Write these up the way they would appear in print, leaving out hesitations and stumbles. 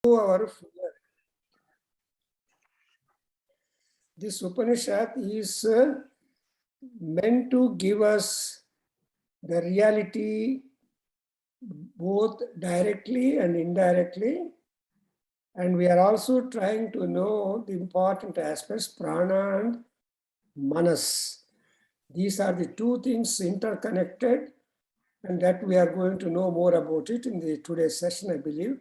our fear. This Upanishad is meant to give us the reality both directly and indirectly. And we are also trying to know the important aspects, prana and manas. These are the two things interconnected, and that we are going to know more about it in the today's session, I believe.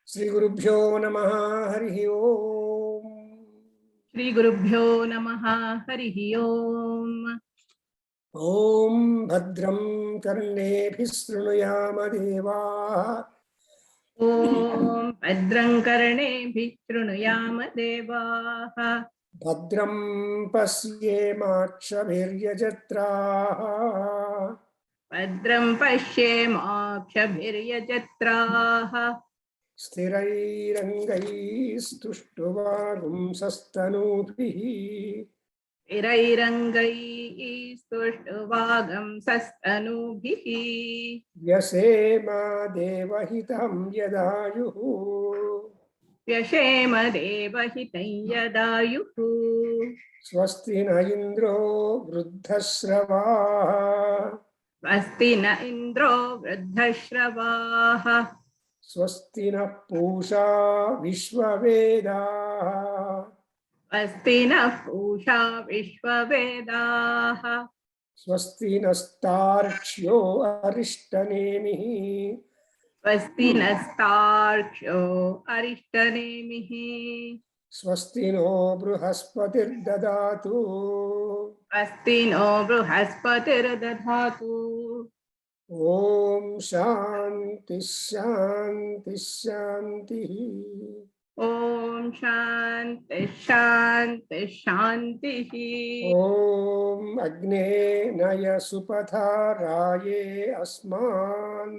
Sri Gurubhyo Namaha Harihi Om. Sri Gurubhyo Namaha Harihi Om. Om Bhadram Karnebhi Shrunuyama Devaah. Om Bhadram Karnebhi Shrunuyama Devaah. Bhadram Pasyemakshabhiryajatraah. Bhadram Pashyemakshabhiryajatraah. Sthirairangai stushtuvaagumsastanubhihi. Sthirairangai stushtvagam sastanubhihi. Vyasema devahitam yadayuhu. Vyashema devahitam yadayuhu. Swasti na indro vruddhasravaah. Swasti na indro vruddhasravaah. Swasti na pusha vishvavedaah. Swasti nः Pusa विश्ववेदाः. Swasti nastarchyo arishthanemihi. स्वस्ति नस्तार्क्ष्यो अरिष्टनेमिः. Swasti no bruhaspatirdadatu. स्वस्ति नो बृहस्पतिर्दधातु. Om Shanti Shanti Shanti. ॐ शान्ति शान्ति शान्तिः. Om Agne Naya Supataraye Asman.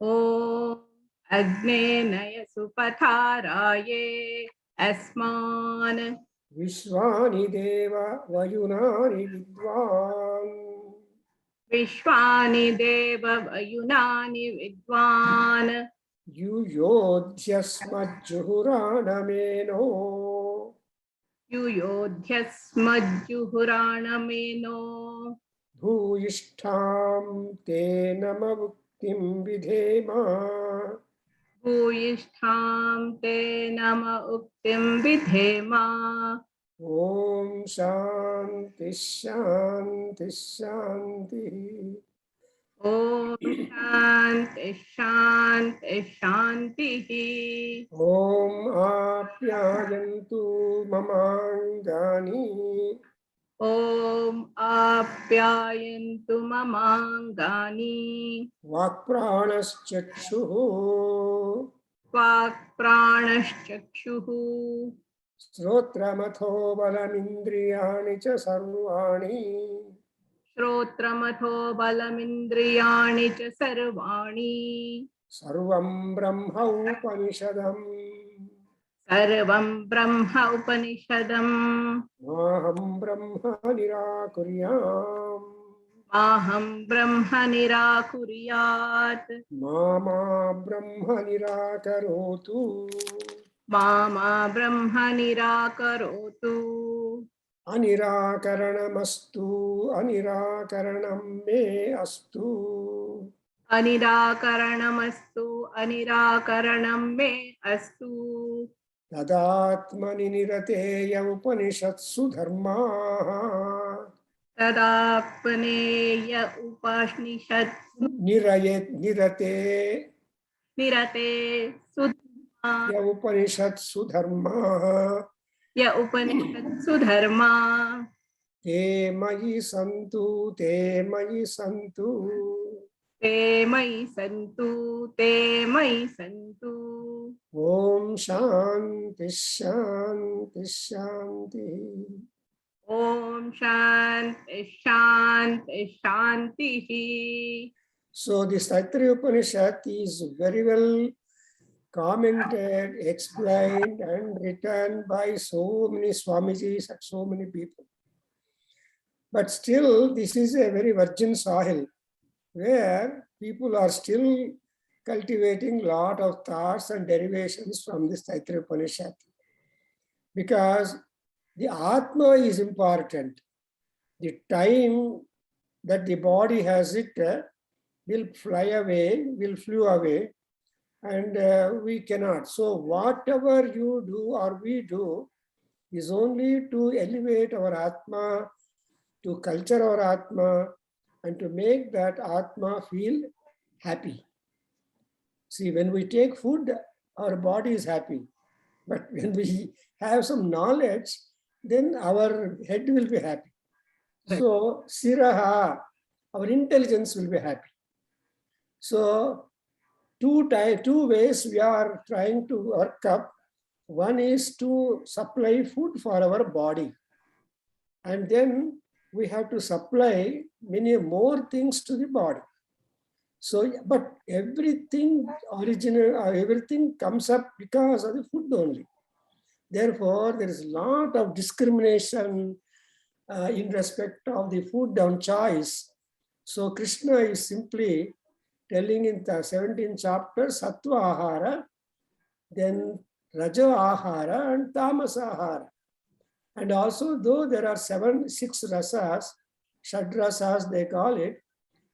ॐ अग्नेनय सुपथाराये अस्मान्. Vishwani Deva Vayunani Vidwan. विश्वानि देव वयुनानि विद्वान्. Yuyodhyasmajjuhuranameno. युयोध्यस्मज्जुहुराणमेनो. Bhuyishtham te namavuktim vidhema. भूयिष्ठां ते नम उक्तिं विधेम. Om Shanti Shanti Shanti. ॐ शान्ति शान्ति शान्तिः. Om Apyayantu Mamangani. ॐ आप्यायन्तु ममाङ्गानि. Vakpranaschakshuhu. वाक्प्राणश्चक्षुः. Srotramatho balamindriyani cha sarvani. श्रोत्रमथो बलमिन्द्रियाणि च सर्वाणि. Sarvam Brahma Upanishadam. सर्वं ब्रह्म उपनिषदम्. Maham Brahma Nirakuryam. माहं ब्रह्म निराकुर्यात्. Mama Brahma Nirakarotu. मामा ब्रह्म निराकरोतु. Anirakaranamastu. Anirakaranam me astu. अनिराकरणमस्तु अनिराकरणं मे अस्तु. Tadatmani nirateya upanishatsu dharmaah. तदात्मनेय उपनिषत्सु Nirate निरते Sudharma. ya upanishatsu dharmaah. य उपनिषत्सु धर्मा. Te mayi santu, te mayi santu. ते मयि सन्तु ते मयि सन्तु. Om Shanti Shanti Shanti. ॐ शान्ति शान्ति शान्तिः. So this Taittiriya Upanishad is very well commented, explained and written by so many Swamijis and so many people. But still this is a very virgin soil where people are still cultivating lot of thoughts and derivations from this Taittiriya Upanishad. Because the Atma is important. The time that the body has it will fly away, will flew away, and we cannot. So whatever you do or we do is only to elevate our Atma, to culture our Atma, and to make that Atma feel happy. See, when we take food, our body is happy. But when we have some knowledge, then our head will be happy. Right. So, Siraha, our intelligence will be happy. So, two ways we are trying to work up. One is to supply food for our body. And then we have to supply many more things to the body. So, but everything everything comes up because of the food only. Therefore, there is a lot of discrimination in respect of the food and choice. So, Krishna is simply telling in the 17th chapter, Sattva Ahara, then Raja Ahara and Tamas Ahara. And also, though there are 6 rasas, Shad rasas they call it,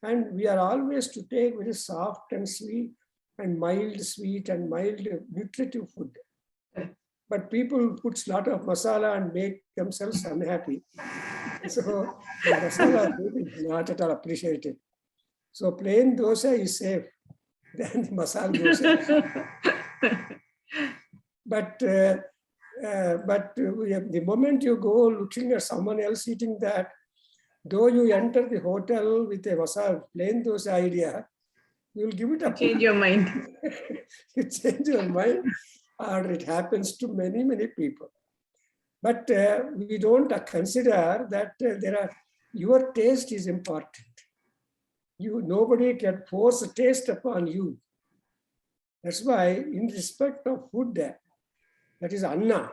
and we are always to take very soft and sweet and mild sweet and mild nutritive food. But people put a lot of masala and make themselves unhappy. So the masala food is not at all appreciated. So plain dosa is safe than the masala dosa. But the moment you go looking at someone else eating that, though you enter the hotel with a masala plain dosa idea, you will give it up. Change your mind. You change your mind, or it happens to many, many people. But we don't consider that your taste is important. Nobody can force a taste upon you. That's why, in respect of food, that is anna,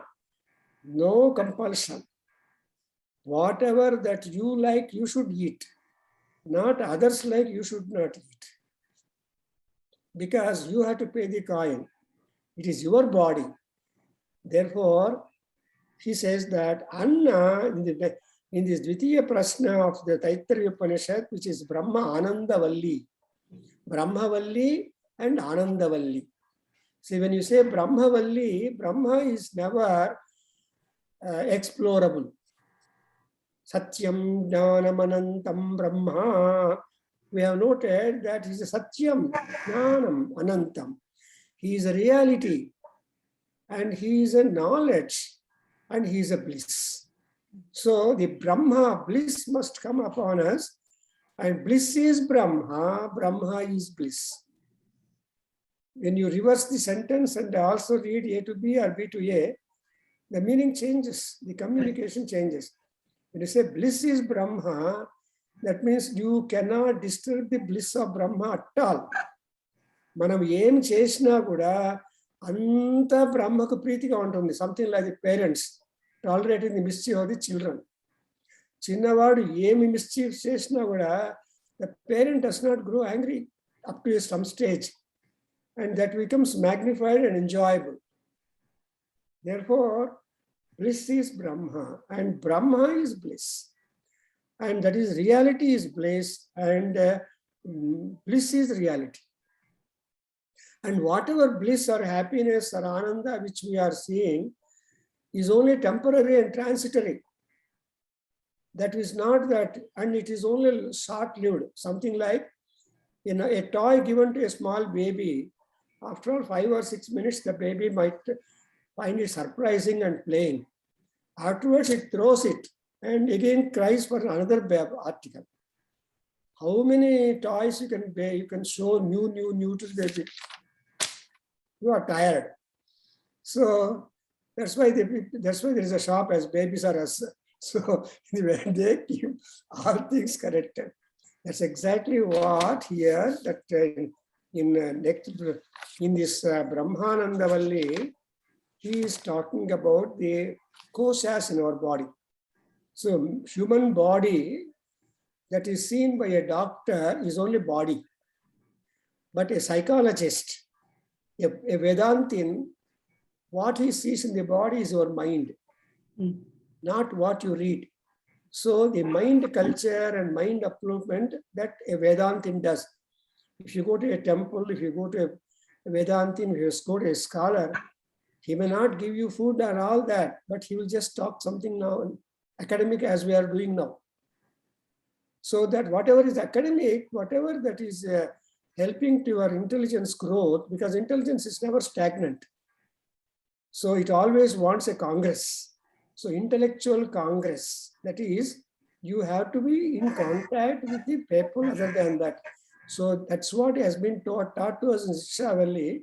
no compulsion. Whatever that you like, you should eat. Not others like, you should not eat. Because you have to pay the coin. It is your body. Therefore, he says that anna in this Dvitiya Prashna of the Taittiriya Upanishad, which is Brahma Anandavalli. Brahmavalli and Anandavalli. See, when you say Brahmavalli, Brahma is never explorable. Satyam Jnanam Anantam Brahma. We have noted that he is a Satyam Jnanam Anantam. He is a reality, and he is a knowledge, and he is a bliss. So the Brahma bliss must come upon us, and bliss is Brahma, Brahma is bliss. When you reverse the sentence and also read A to B or B to A, the meaning changes, the communication changes. When you say bliss is Brahma, that means you cannot disturb the bliss of Brahma at all. Manam em chesina kuda anta Brahmaku preetiga untundi. Something like the parents tolerating the mischief of the children. Chinnavadu emi mischief chesina kuda, the parent does not grow angry up to some stage, and that becomes magnified and enjoyable. Therefore, bliss is Brahma, and Brahma is bliss. And that is reality is bliss, and bliss is reality. And whatever bliss or happiness or ananda which we are seeing is only temporary and transitory. That is not that, and it is only short-lived. Something like a toy given to a small baby, after all 5 or 6 minutes, the baby might find it surprising and playing. Afterwards, it throws it and again cries for another article. How many toys you can show new to the baby? You are tired. So that's why there is a shop as Babies R Us. So when they keep all things corrected. That's exactly what here that in this Brahmanandavalli, he is talking about the koshas in our body. So human body that is seen by a doctor is only body. But a psychologist, a Vedantin, what he sees in the body is your mind, not what you read. So the mind culture and mind upliftment that a Vedantin does. If you go to a temple, if you go to a Vedantin, if you go to a scholar, he may not give you food and all that, but he will just talk something now, academic as we are doing now. So that whatever is academic, whatever that is helping to your intelligence growth, because intelligence is never stagnant. So it always wants a congress. So intellectual congress, that is, you have to be in contact with the people other than that. So that's what has been taught to us in Shiksha Valley,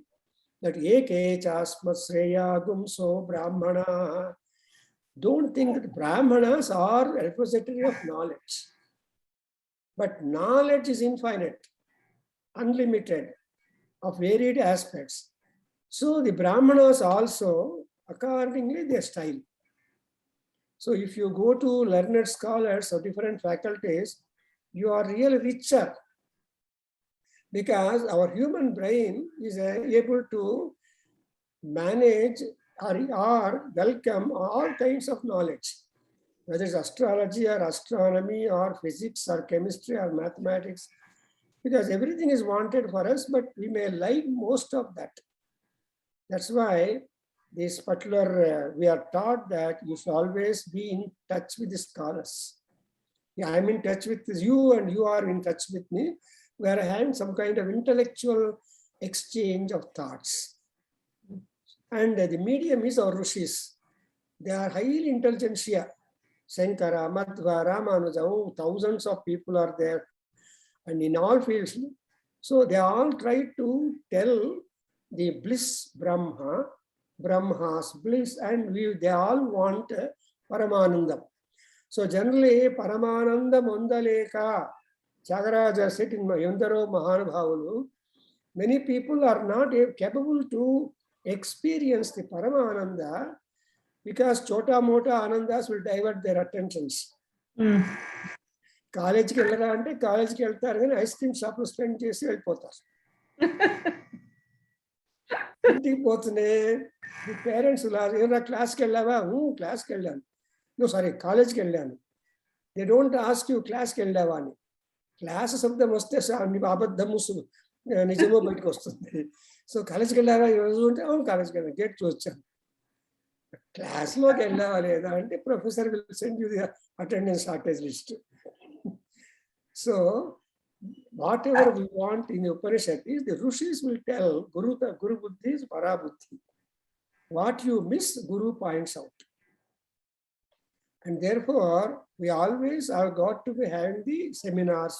that eke chasmat sreya gumso brahmana. Don't think that brahmanas are representative of knowledge. But knowledge is infinite, unlimited, of varied aspects. So the brahmanas also, accordingly, their style. So if you go to learned scholars of different faculties, you are really richer, because our human brain is able to manage or welcome all kinds of knowledge, whether it's astrology or astronomy or physics or chemistry or mathematics, because everything is wanted for us, but we may like most of that. That's why this particular, we are taught that you should always be in touch with the scholars. Yeah, I'm in touch with you and you are in touch with me. We are having some kind of intellectual exchange of thoughts. And the medium is our rishis. They are highly intelligentsia. Shankara, Madhva, Ramanuja, oh, thousands of people are there, and in all fields. So they all try to tell the bliss Brahma, Brahma's bliss, and they all want Paramanandam. So generally, Paramananda Mondaleka, Tyagaraja said in Yundaro Mahanabhavulu, many people are not capable to experience the Paramananda, because chota mota anandas will divert their attentions. కాలేజీకి వెళ్ళరా అంటే కాలేజీకి వెళ్తారు కానీ ice cream shop లో spend చేసి వెళ్ళిపోతారు. ఇంటికి పోతూనే మీ పేరెంట్స్ ఏమన్నా క్లాస్కి వెళ్ళావా? క్లాస్కి వెళ్ళాను. నువ్వు సారీ కాలేజీకి వెళ్ళాను. దే డోంట్ ఆస్క్ యూ క్లాస్కి వెళ్ళావా అని. క్లాస్ శబ్దం వస్తే అబద్ధము నిజమో బయటకు వస్తుంది. సో కాలేజీకి వెళ్ళావా ఈరోజు అంటే అవును కాలేజీకి వెళ్ళాను, గేట్ చూసాను. క్లాస్లోకి వెళ్ళావా లేదా అంటే professor will send you the attendance shortage list. So whatever we want in the Upanishad is the Rishis will tell Guru Buddhi is Para Buddhi. What you miss, Guru points out. And therefore, we always have got to be having the seminars,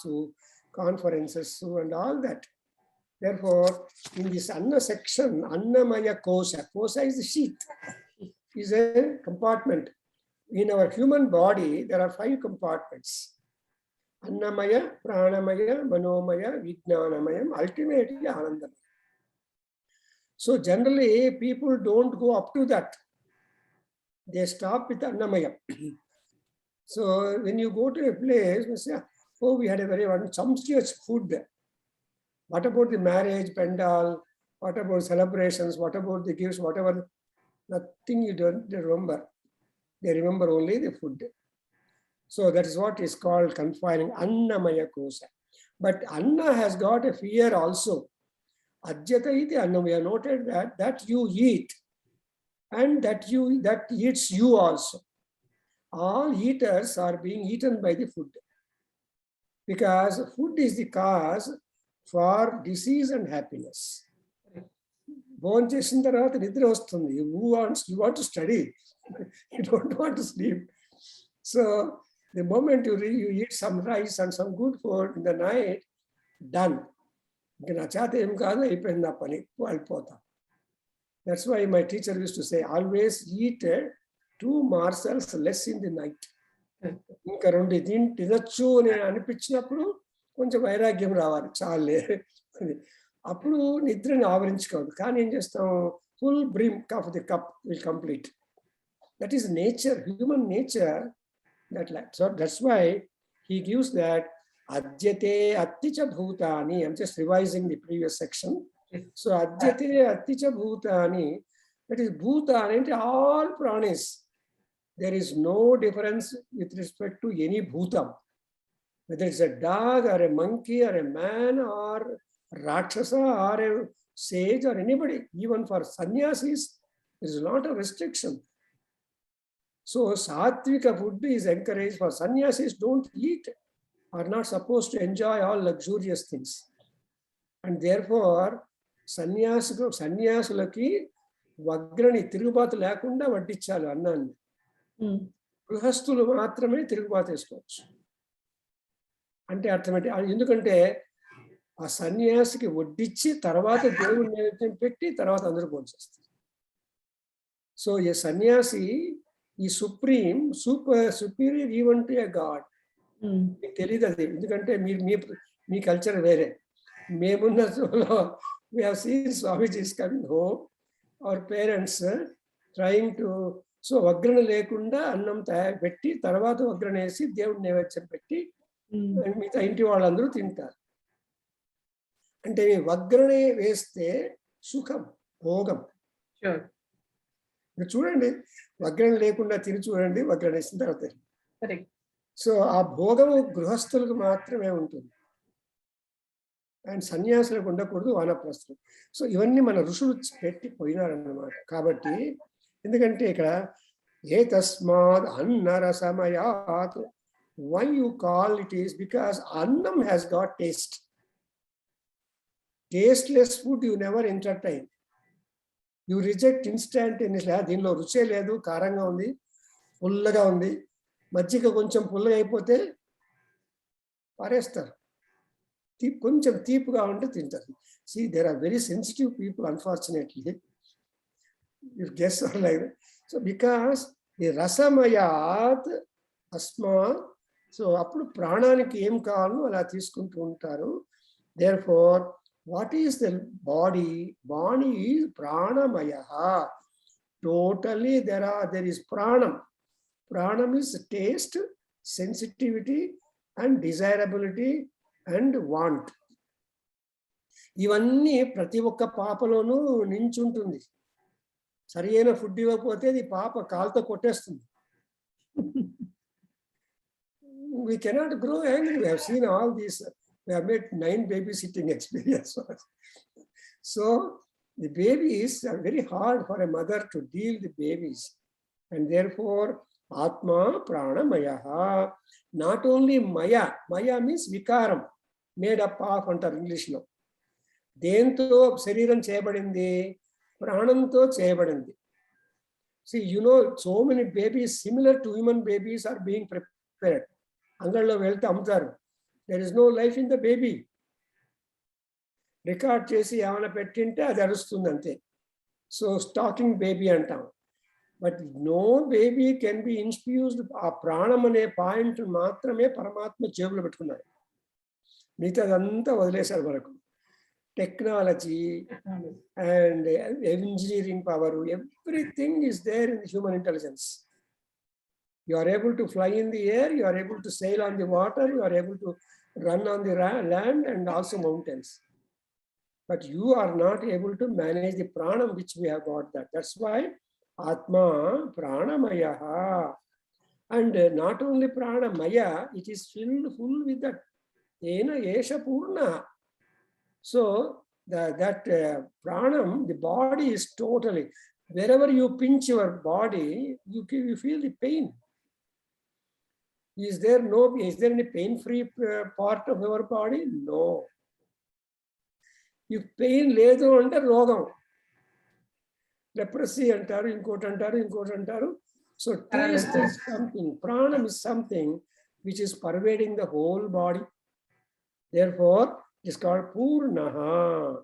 conferences, and all that. Therefore, in this Anna section, Annamaya Kosha, Kosha is the sheath, is a compartment. In our human body, there are 5 compartments. Annamaya, Pranamaya, Manomaya, Vijnanamayam, ultimately Anandamaya. So generally, people don't go up to that. They stop with Annamaya. So when you go to a place, you say, oh, we had a very sumptuous food. What about the marriage, pandal? What about celebrations? What about the gifts? Whatever, nothing you don't remember. They remember only the food. So that is what is called confining Annamaya Kosha. But Anna has got a fear also. Ajyata iti Anna. We have noted that you eat and that eats you also. All eaters are being eaten by the food. Because food is the cause for disease and happiness. Born చేసిన తర్వాత నిద్ర వస్తుంది. You want to study. You don't want to sleep. So the moment you eat some rice and some good food in the night, done. That's why my teacher used to say, always eat 2 morsels less in the night. ఇంకా 2 తినచ్చు అని అనిపించినప్పుడు కొంచెం వైరాగ్యం రావాలి, చాలే అప్పుడు నిద్రని ఆవరించుకోవద్దు. కానీ ఏం చేస్తాం, full brim of the cup will complete. That is nature, human nature. So that's why he gives that Adyate atticha bhutani. I'm just revising the previous section. So adyate atticha bhutani, that is bhutani, all pranis. There is no difference with respect to any bhutam. Whether it's a dog or a monkey or a man or rakshasa or a sage or anybody, even for sannyasis, there is not a restriction. So sattvika food is encouraged for sannyasis. Don't eat, are not supposed to enjoy all luxurious things. And therefore, సన్యాసులకి వగ్రని తిరుగుబాటు లేకుండా వడ్డించాలి అన్నాన్ని. గృహస్థులు మాత్రమే తిరుగుబాటు వేసుకోవచ్చు. అంటే అర్థమేంటి? ఎందుకంటే ఆ సన్యాసికి వడ్డించి తర్వాత దేవుడి నైవేద్యం పెట్టి తర్వాత అందరూ భోంచేస్తారు. సో ఏ సన్యాసి ఈ superior even to a God. మీకు తెలియదు అది, ఎందుకంటే మీ కల్చర్ వేరే. మేమున్న we have seen Swamiji's coming home, our parents trying to, so వగ్రణ లేకుండా అన్నం తయారు పెట్టి తర్వాత వగ్రణ వేసి దేవుడి నైవేద్యం పెట్టి మిగతా ఇంటి వాళ్ళందరూ తింటారు. అంటే వగ్రణ వేస్తే సుఖం, భోగం. చూడండి, వగ్రణ లేకుండా తిని చూడండి, వగ్రణ వేసిన తర్వాత. సో ఆ భోగము గృహస్థులకు మాత్రమే ఉంటుంది, అండ్ సన్యాసులకు ఉండకూడదు, వానప్రస్థులు. సో ఇవన్నీ మన ఋషులు పెట్టి పోయినారన్నమాట. కాబట్టి ఎందుకంటే ఇక్కడ ఏ తస్మాత్ అన్నరసమయాత్, why you call it is because annam has got taste. Tasteless food you never entertain. You reject instantaneously. దీనిలో రుచే లేదు, కారంగా ఉంది, పుల్లగా ఉంది, మజ్జిగ కొంచెం పుల్లగా అయిపోతే పారేస్తారు, కొంచెం తీపుగా ఉంటే తింటారు. See, there are very sensitive people, unfortunately. If guests are like that. So because the rasamayat asma, so అప్పుడు ప్రాణానికి ఏం కావాలో అలా తీసుకుంటూ ఉంటారు. Therefore, what is the body? Body is pranamaya. Totally there is pranam. Pranam is taste, sensitivity and desirability and want. ఇవన్నీ ప్రతి ఒక్క పాపలోనూ నించుంటుంది. సరి అయిన ఫుడ్ ఇవ్వకపోతే అది పాప కాలుతో కొట్టేస్తుంది. We cannot grow angry. We have seen all these. We have made 9 babysitting experience. So the babies are very hard for a mother to deal with babies, and therefore Atma Pranamaya. Not only Maya. Maya means vikaram, made up of అంటారు ఇంగ్లీష్లో. దేంతో శరీరం చేయబడింది? ప్రాణంతో చేయబడింది. See, you know, so many babies similar to human babies are being prepared. అంగళ్ళలో వెళ్తే అమ్ముతారు. There is no life in the baby. Record చేసి ఏమైనా పెట్టింటే అది అరుస్తుంది అంతే. సో స్టాకింగ్ బేబీ అంటాం. But no baby can be infused. ఆ ప్రాణం అనే పాయింట్ మాత్రమే పరమాత్మ జేబులో పెట్టుకున్నాడు, మిగతాదంతా వదిలేశారు మనకు. Technology and engineering power, everything is there in the human intelligence. You are able to fly in the air, you are able to sail on the water, you are able to run on the land and also mountains. But you are not able to manage the pranam which we have got that. That's why Atma Pranamaya. And not only Pranamaya, it is filled full with that Ena Esha Purna. So that pranam, the body is totally, wherever you pinch your body, you feel the pain. Is there any pain-free part of your body? No. If pain ledu ante rogam, leprosy antaru, inkoటి antaru. So taste is something, pranam is something which is pervading the whole body. Therefore, it is called Purnaha.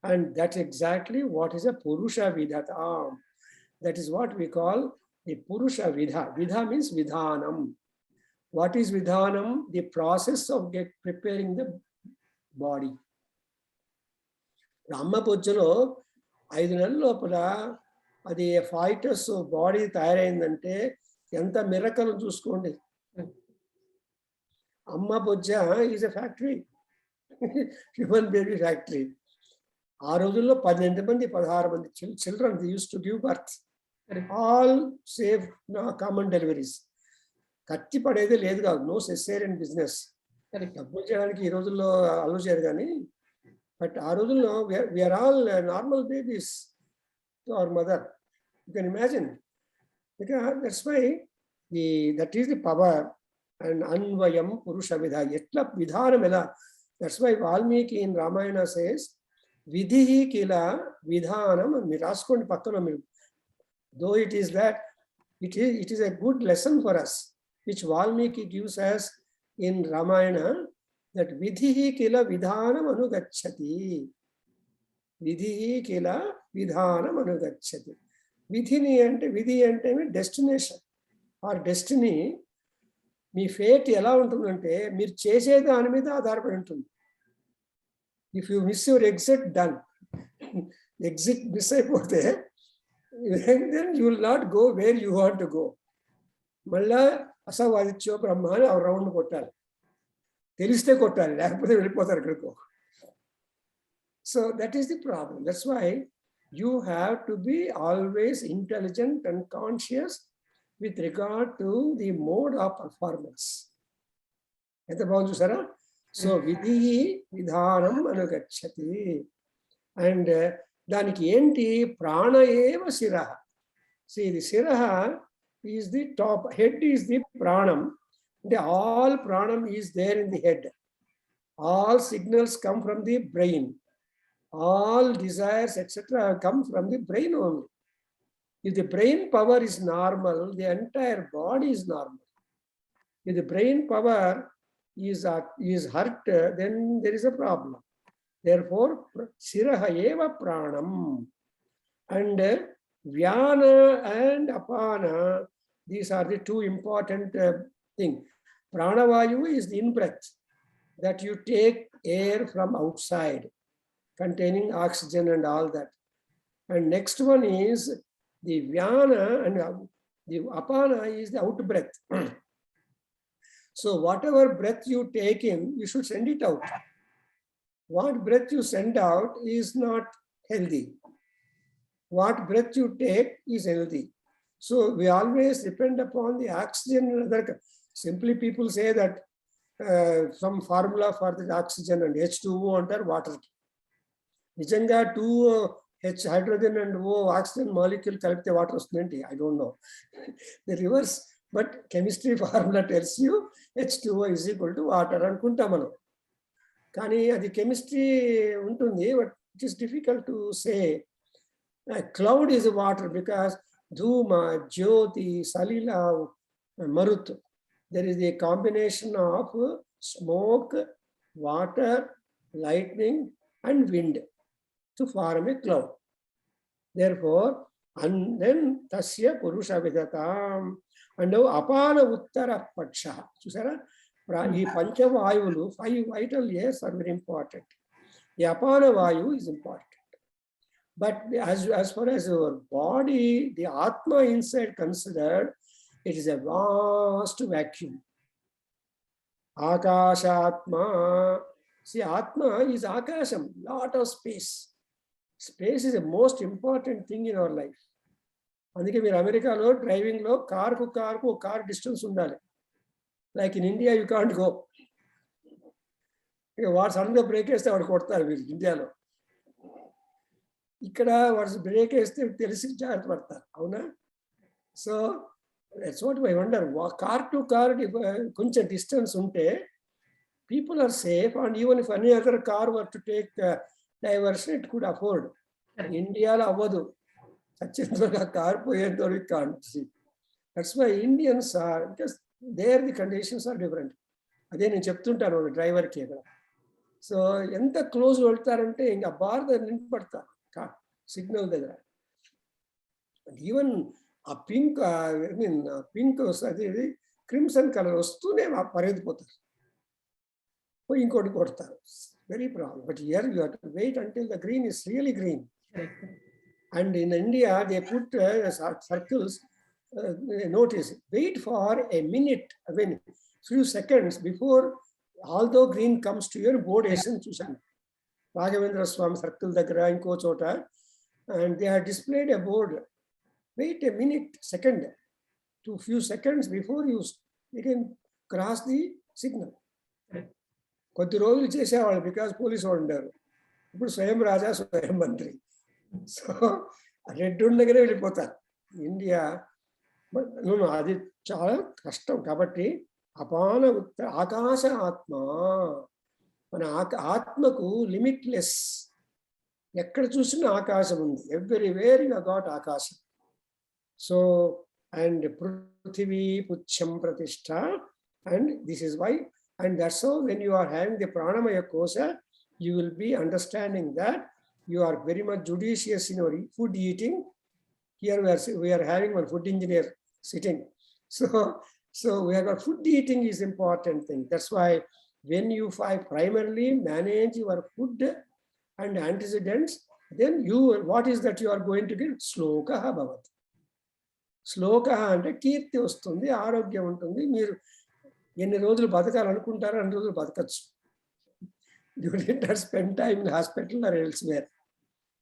And that's exactly what is a Purusha Vidhata. That is what we call the Purusha Vidha. Vidha means Vidhanam. What is Vidhanam? The process of preparing the body. Brahma Pujjalo 5 నెలల లోపల అది ఫైటస్ body తయారైందంటే ఎంత miracle చూసుకోండి. Amma Bojja is a factory, human baby factory. ఆ రోజుల్లో 12 మంది 16 మంది children they used to give birth. Correct. All save common deliveries. కత్తి పడేదే లేదు కాదు, నో సెసేరియన్ బిజినెస్. Correct. డబ్బులు చేయడానికి ఈ రోజుల్లో అలో చేయరు కానీ, బట్ ఆ రోజుల్లో we are all normal babies to our mother. You can imagine. That's why that is the power and అన్వయం పురుష విధ. ఎట్లా విధానం ఎలా. That's why Valmiki in Ramayana says విధి కిల విధానం. మీరు రాసుకోండి పక్కన మీరు. Though it is that it is a good lesson for us which Valmiki gives us in Ramayana, that vidhihi kila vidhanam anugacchati. Vidhihi kila vidhanam anugacchati. Vidhini ante vidhi ante destination or destiny. Me fate ఎలా ఉంటుందంటే మీరు చేసే దాని మీద ఆధారపడి ఉంటుంది. If you miss your exit done. Exit miss అయిపోతే then you will not go where you want to go. మళ్ళా అసవాదిత్యో బ్రహ్మ అని ఆ రౌండ్ కొట్టాలి. తెలిస్తే కొట్టాలి, లేకపోతే వెళ్ళిపోతారు ఎక్కడికో. So that is the problem. That's why you have to be always intelligent and conscious with regard to the mode of performance. ఎంత బాగుంది చూసారా. సో విధి విధానం అనుగచ్చతి. అండ్ దానికి ఏంటి, ప్రాణ ఏవ శిరః. See, the శిరః is the top, head is the pranam. The all pranam is there in the head. All signals come from the brain. All desires, etc., come from the brain only. If the brain power is normal, the entire body is normal. If the brain power is hurt, then there is a problem. Therefore, Shiraha eva pranam. And Vyana and Apana, these are the two important things. Pranavayu is the in-breath, that you take air from outside, containing oxygen and all that. And next one is the Vyana, and the Apana is the out-breath. So whatever breath you take in, you should send it out. What breath you send out is not healthy. What breath you take is healthy. So we always depend upon the oxygen and other. Simply people say that some formula for the oxygen and H2O under water. Nijanga 2H hydrogen and O oxygen molecule kalipte water vastundenti. I don't know. The reverse, but chemistry formula tells you H2O is equal to water anukunta manam. కానీ అది chemistry ఉంటుంది, but it is difficult to say. Cloud is water because ధూమ, జ్యోతి, సలిల, మరుత్. There is the combination of smoke, water, lightning and wind to form a cloud. Therefore, and then tasya purusha vidatam. And now apana uttara paksha. చూసారా, ఈ పంచవాయువులు 5 vital airs are very important. The apana vayu is important. But as far as our body, the atma inside considered, it is a vast vacuum. Akashatma. See, atma is akasham, lot of space. Space is the most important thing in our life. అందుకే మీరు అమెరికాలో డ్రైవింగ్లో కార్కు car distance ఉండాలి. Like in India, you can't go. వాడు సడన్గా break వేస్తే వాడు కొడతారు మీరు ఇండియాలో. ఇక్కడ వాడు బ్రేక్ వేస్తే తెలిసి జాగ్రత్త పడతారు, అవునా? So that's what I wonder. Car to car కొంచెం డిస్టెన్స్ ఉంటే people are safe, and even if any other car were to take diversion, it could afford. ఇండియాలో అవ్వదు. సత్యంగా కార్ పోయేంత వరకు can't see. That's why Indians are, because there the conditions are different. అదే నేను చెప్తుంటాను డ్రైవర్కి ఇక్కడ. సో ఎంత క్లోజ్ వెళ్తారంటే ఇంకా బార్ నిండి పడతారు సిగ్నల్ దగ్గర. ఈవెన్ ఆ పింక్ పింక్ అది క్రిమ్సన్ కలర్ వస్తూనే పరిగెత్తిపోతారు, పోయి ఇంకోటి కొడతారు. Very problem. But here you have to wait until the green is really green. And in India they put circles, notice, wait for a minute. I mean, few seconds before, although green comes to your board వేసిన చూసాను Raghavendra Swami circle దగ్గర ఇంకో చోట, and they have displayed a board. Wait a minute, second, to few seconds before you can cross the signal. కొద్ది రోజులు చేసేవాళ్ళు because police వాళ్ళు ఉండారు, ఇప్పుడు స్వయం రాజా స్వయం మంత్రి. సో రెడ్ దగ్గరే వెళ్ళిపోతారు ఇండియా. అది చాలా కష్టం. కాబట్టి అపాన ఆకాశ ఆత్మ, మన ఆత్మకు లిమిట్లెస్, ఎక్కడ చూసినా ఆకాశం ఉంది. ఎవ్రీవేర్ యు గాట్ ఆకాశం. సో అండ్ పృథివీ పుచ్చం ప్రతిష్ట, and this is why, and that's how when you are having the pranamaya kosha, you will be understanding that you are very much judicious in your food eating. Here we are having one food engineer sitting. So we have got food eating is important thing. That's why when you primarily manage your food and antecedents, then what is that you are going to get? Sloka bhavat. Sloka ante kirti vastundi, ఆరోగ్యం ఉంటుంది. మీరు ఎన్ని రోజులు బతకాలనుకుంటారో అన్ని రోజులు బతకచ్చు. You did not spend time in hospital or elsewhere.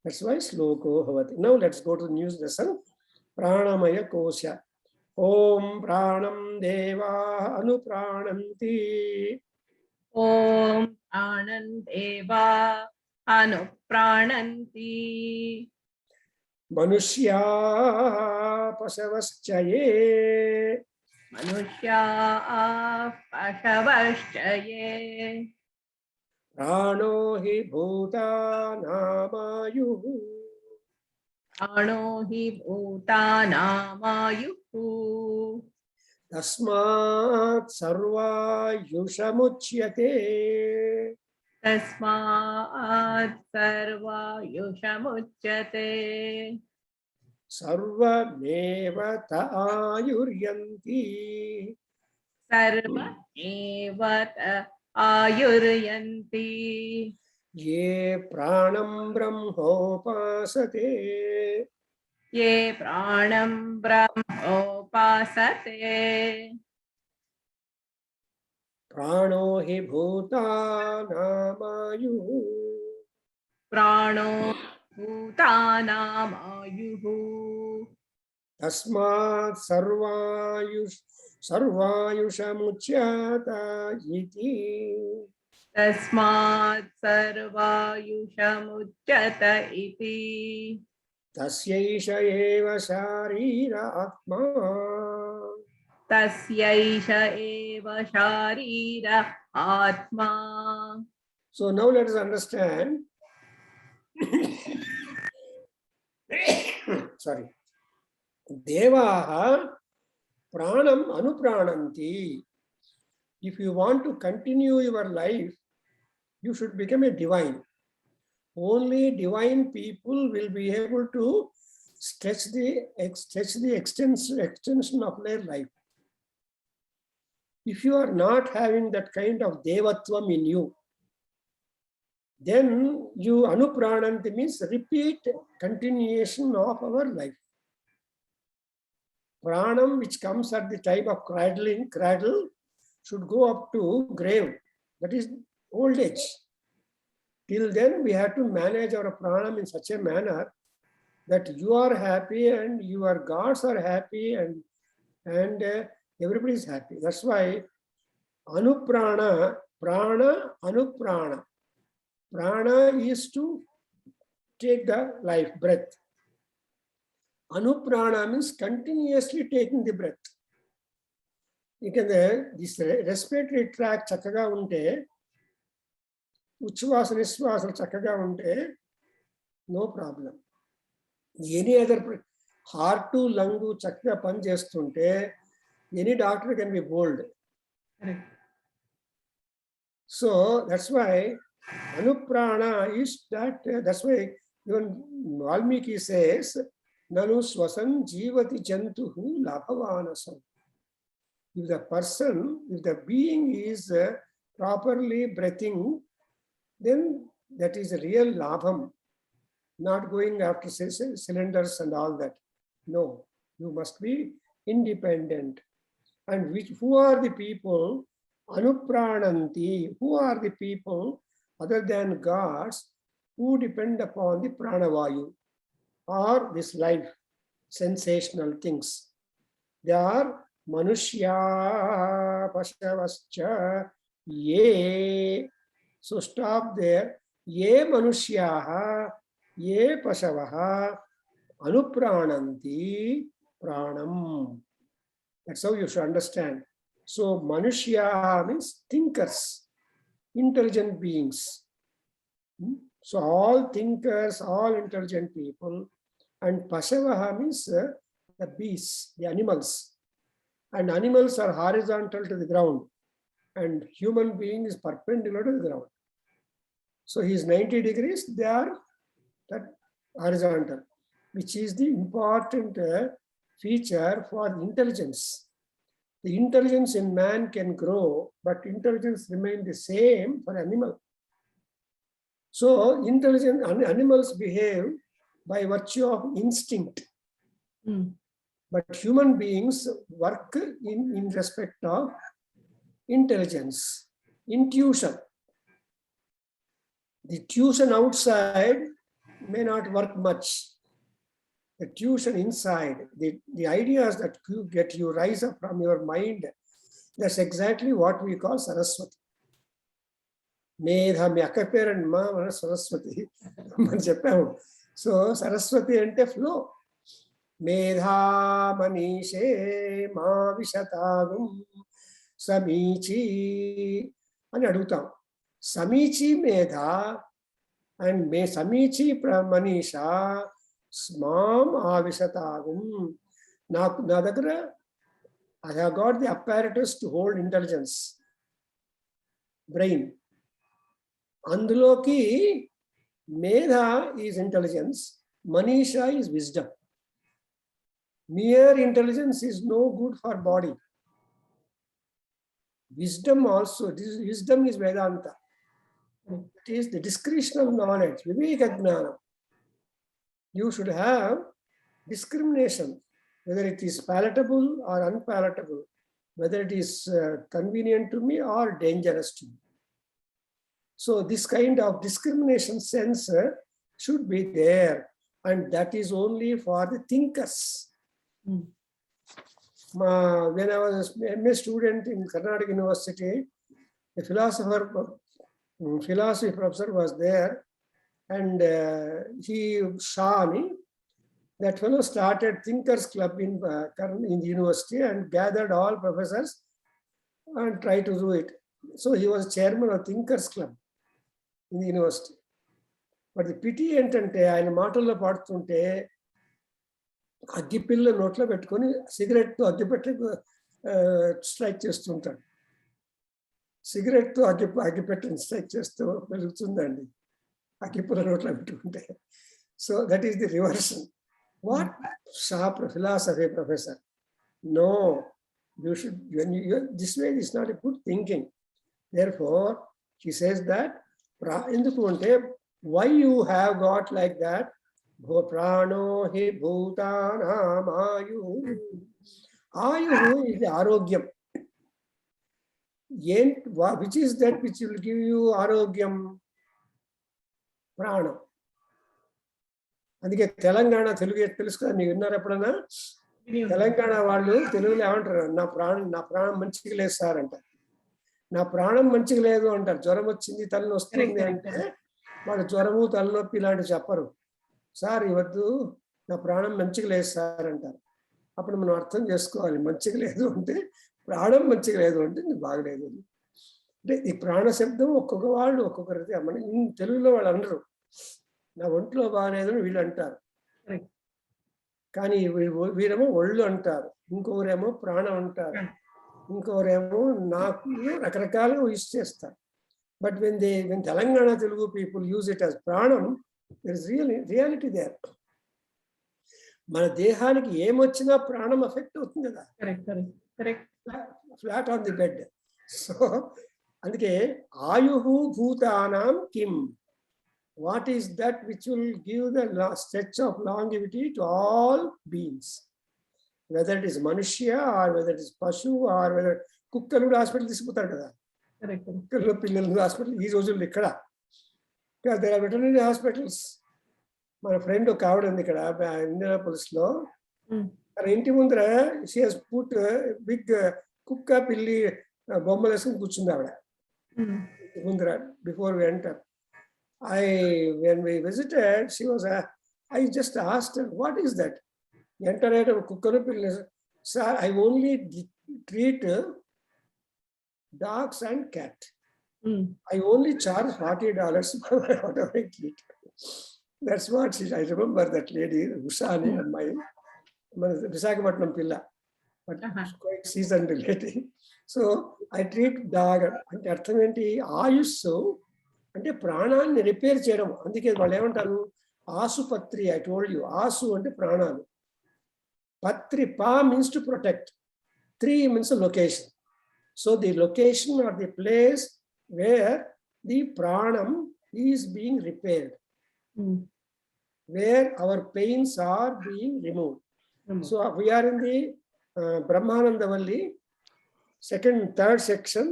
That's why sloko bhavati. Now let's go to the news lesson. Pranamaya kosha. Om pranam deva anuprananti. Om pranam deva anuprananti. Manushya pasavaschaye. Manushya pashavashchaye. Prano hi bhutanamayu. Prano hi bhutanamayu. Tasmat sarvayushamuchyate. Tasmat sarvayushamuchyate. Sarvameva ta'ayuryanti. Sarvameva ta'ayuryanti. Ye pranam brahmopasate. Ye pranam brahmopasate. Prano hi bhutanamayu. Prano bhutanamayu. Tasmat sarvayushamuchyata iti. Tasmat sarvayushamuchyata iti. Tasyaisha eva sharira atma. Tasyaisha eva sharira atma. So now let us understand. Sorry. Devaha pranam anuprananti. If you want to continue your life, you should become a divine. Only divine people will be able to stretch the extension of their life. If you are not having that kind of devatvam in you, then you anuprananti means repeat continuation of our life. Pranam, which comes at the time of cradle, should go up to grave. That is old age. Till then, we have to manage our pranam in such a manner that you are happy and your gods are happy and everybody is happy. That's why anuprana, prana, anuprana. Prana is to take the life, breath. Anuprana means continuously taking the breath. You can this respiratory tract chakaga unte, uchvasa nisvasa chakaga unte, no problem. Any other heart to lung chakaga panchestunte, any doctor can be bold. So that's why anuprana is that. That's why even Valmiki says, Nanu swasam jivati jantuhu labhavanasam. If the person, if the being is properly breathing, then that is a real labham. Not going after cylinders and all that. No, you must be independent. And who are the people Anuprananti. Who are the people other than gods who depend upon the pranavayu or this life, sensational things? They are Manushya Pashavascha Ye. So stop there. Ye Manushyaha, Ye Pashavaha, Anuprananti Pranam. That's how you should understand. So Manushya means thinkers, intelligent beings. So all thinkers, all intelligent people. And Pashavaha means the beasts, the animals. And animals are horizontal to the ground. And human being is perpendicular to the ground. So he is 90 degrees, they are that horizontal, which is the important feature for intelligence. The intelligence in man can grow, but intelligence remains the same for animal. So intelligent animals behave by virtue of instinct. But human beings work in respect of intelligence, intuition. The tuition outside may not work much. The tuition inside, the ideas that you rise up from your mind, that's exactly what we call Saraswati. Medha, mi akka parent ma mana Saraswati. Man cheppamu. So Saraswati ante flow. Medha manishe ma vishatagum samichi అని అడుగుతాం. సమీచి మేధ and మే సమీచి మనీష స్మాం ఆవిశతాగం. నా దగ్గర I have got the apparatus to hold intelligence, brain. అందులోకి మేధ is intelligence, Manisha is wisdom. Mere intelligence is no good for body. Wisdom also, wisdom is Vedanta. It is the discretional knowledge, Viveka Gnana. You should have discrimination, whether it is palatable or unpalatable, whether it is convenient to me or dangerous to me. So this kind of discrimination sense should be there, and that is only for the thinkers. When I was a MA student in Karnataka University, a philosophy professor was there, and he saw me. That fellow started Thinkers Club in the university and gathered all professors and tried to do it. So he was chairman of Thinkers Club in the university. But the pity ఏంటంటే ఆయన మాటల్లో పాడుతుంటే అగ్గిపిల్ల నోట్లో పెట్టుకొని సిగరెట్తో అగ్గిపెట్టి strike చేస్తుంటాడు. సిగరెట్తో అగ్గిపెట్టని strike చేస్తూ వెలుగుతుందండి అగ్గిపిల్ల నోట్లో పెట్టుకుంటే. So that is the reversion. What sharp philosophy professor? No, you should, this way is not a good thinking. Therefore, he says that, why you have got like that? Prano hi bhutanam ayuhu. Ayuhu is the arogyam. Which is that which will give you arogyam? Prana. అందుకే తెలంగాణ తెలుగు తెలుసు కదా, నీకు విన్నారు ఎప్పుడన్నా? తెలంగాణ వాళ్ళు తెలుగులో ఏమంటారు? నా ప్రాణం మంచిగా లేదు సార్ అంటారు. నా ప్రాణం మంచిగా లేదు అంటారు. జ్వరం వచ్చింది, తలనొప్పి వస్తుంది అంటే వాళ్ళు జ్వరము తలనొప్పి ఇలాంటివి చెప్పరు. సార్ ఇవద్దు, నా ప్రాణం మంచిగా లేదు సార్ అంటారు. అప్పుడు మనం అర్థం చేసుకోవాలి, మంచిగా లేదు అంటే ప్రాణం మంచిగా లేదు అంటే నీకు బాగలేదు అంటే. ఈ ప్రాణ శబ్దం ఒక్కొక్క వాళ్ళు ఒక్కొక్కరిది. మన తెలుగులో వాళ్ళు అనరు నా ఒంట్లో బాగాలేదని వీళ్ళు అంటారు, కానీ వీరేమో ఒళ్ళు అంటారు, ఇంకొకరేమో ప్రాణం అంటారు, ఇంకొకరేమో నాకు రకరకాలుగా యూజ్ చేస్తారు. But when Telangana Telugu people use it as ప్రాణం, there is reality there. మన దేహానికి ఏమొచ్చినా ప్రాణం ఎఫెక్ట్ అవుతుంది కదా, flat on the bed. So అందుకే ఆయుహు భూతానాం కిం, what is that which will give the stretch of longevity to all beings, whether it is Manushya or whether it is Pashu or whether కుక్కలు కూడా హాస్పిటల్ తీసుకుపోతారు కదా, Correct. కుక్కలు పిల్లలు hospital ఈ రోజుల్లో ఇక్కడ దేర్ ఆర్ వెటర్నరీ హాస్పిటల్స్. మన ఫ్రెండ్ ఒక ఆవిడ ఉంది ఇక్కడ ఇండియానాపోలిస్ లో, తన ఇంటి ముందర షీ హస్ పుట్ బిగ్ కుక్క పిల్లి బొమ్మలు వేసుకుని కూర్చుంది ఆవిడ ముందర before we enter. When we visited, she was I just asked her, what is that? Enter at a kukkanu pilli. Sir, I only treat dogs and cat. I only charge $40 for whatever I treat. That's what I remember that lady, Usani, and my Visakhapatnam Pilla, but quite seasoned lady. So I treat dog. అంటే అర్థం ఏంటి? ఆయుష్ అంటే ప్రాణాన్ని repair చేయడం. అందుకే వాళ్ళు ఏమంటారు? ఆసుపత్రి. ఐ టోల్డ్ యూ, ఆసు అంటే ప్రాణాలు, పత్రి పా means to protect, 3 means location. So the location are the place where the ప్రాణం is being repaired, where our pains are being removed. So we are in the Brahmanandavalli, third section,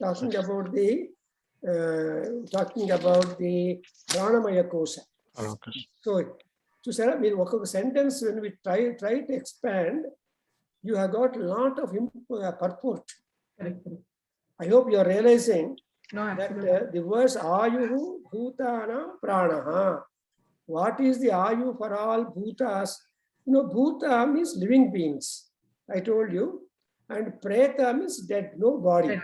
talking about the Pranamaya Kosha. So Sarah, one sentence when we try to expand, you have got a lot of purport. I hope you are realizing that the words Ayuhu Bhutanam Pranaha. What is the Ayu for all Bhutas? Bhuta means living beings, I told you, and Preta means dead, no body.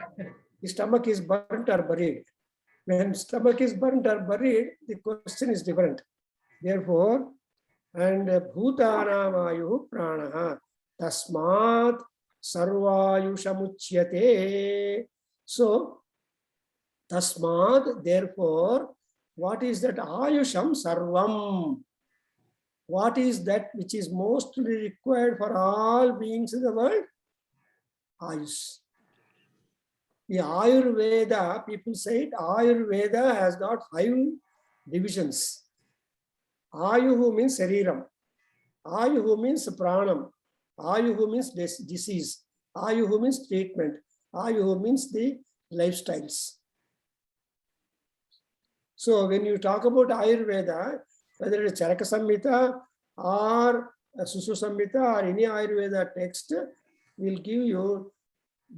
The stomach is burnt or buried. When stomach is burnt or buried, the question is different. Therefore, and Bhutanam Ayuhu Pranaha Tasmat Sarvayushamuchyate. So, Tasmat, therefore, what is that? Ayusham Sarvam. What is that which is mostly required for all beings in the world? Ayush. The Ayurveda, people say it, Ayurveda has got 5 divisions. Ayuhu means Sariram. Ayuhu means Pranam. Ayuhu means disease. Ayuhu means treatment. Ayuhu means the lifestyles. So when you talk about Ayurveda, whether it is Charaka Samhita or Susu Samhita or any Ayurveda text, will give you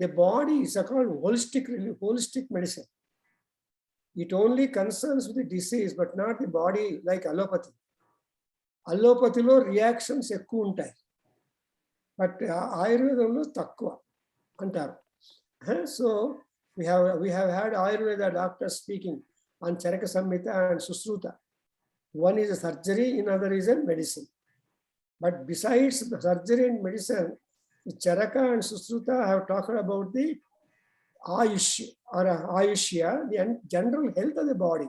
the body is called holistic medicine. It only concerns with the disease, but not the body like allopathy. Allopathy lo reactions ekku untai, but Ayurveda lo takkuva antaru. So we have had Ayurveda doctors speaking on Charaka Samhita and Susruta. One is a surgery, another is a medicine. But besides the surgery and medicine, the Charaka and Susruta have talked about the Ayush or Ayushya, the general health of the body.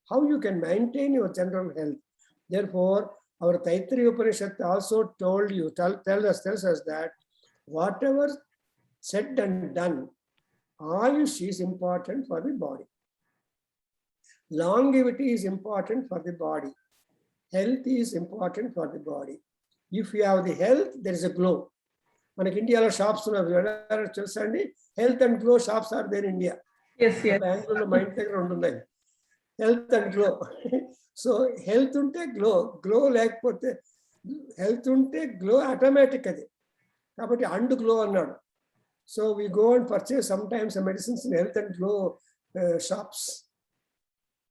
How you can maintain your general health. Therefore, our Taittiriya Upanishad also tells us that whatever said and done, Ayush is important for the body. Longevity is important for the body. Health is important for the body. If you have the health, there is a glow. మనకి ఇండియాలో shops చూసండి, health and glow shops are there India. బెంగళూరులో మా ఇంటి దగ్గర ఉంటున్నాయి health and glow. So health ఉంటే glow లేకపోతే, హెల్త్ ఉంటే గ్లో ఆటోమేటిక్ అది, కాబట్టి అండ్ గ్లో అన్నాడు. So we go and purchase sometimes medicines in health and glow shops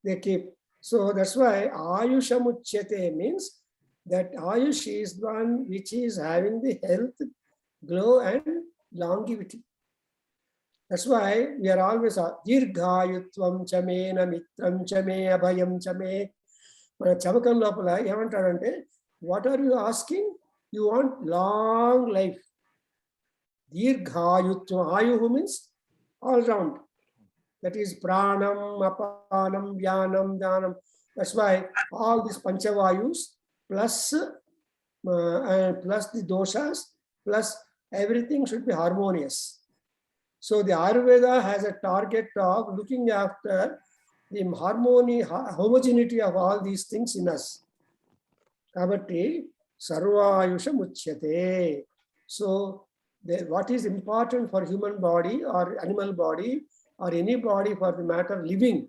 they keep. So that's why Ayushamuchyate means that Ayush is one which is having the health, glow and longevity. That's why we are always Dirghayutvam chamena mitram chame abhayam chame. Mana chavakam lopala emantadante, what are you asking? You want long life. Dirghayutvam, Ayuhu means all round. That is pranam, apanam, vyanam, dhanam. That's why all these panchavayus plus the doshas plus everything should be harmonious. So the Ayurveda has a target of looking after the homogeneity of all these things in us. Kabatti sarvayusha muchyate. So what is important for human body or animal body or any body for the matter living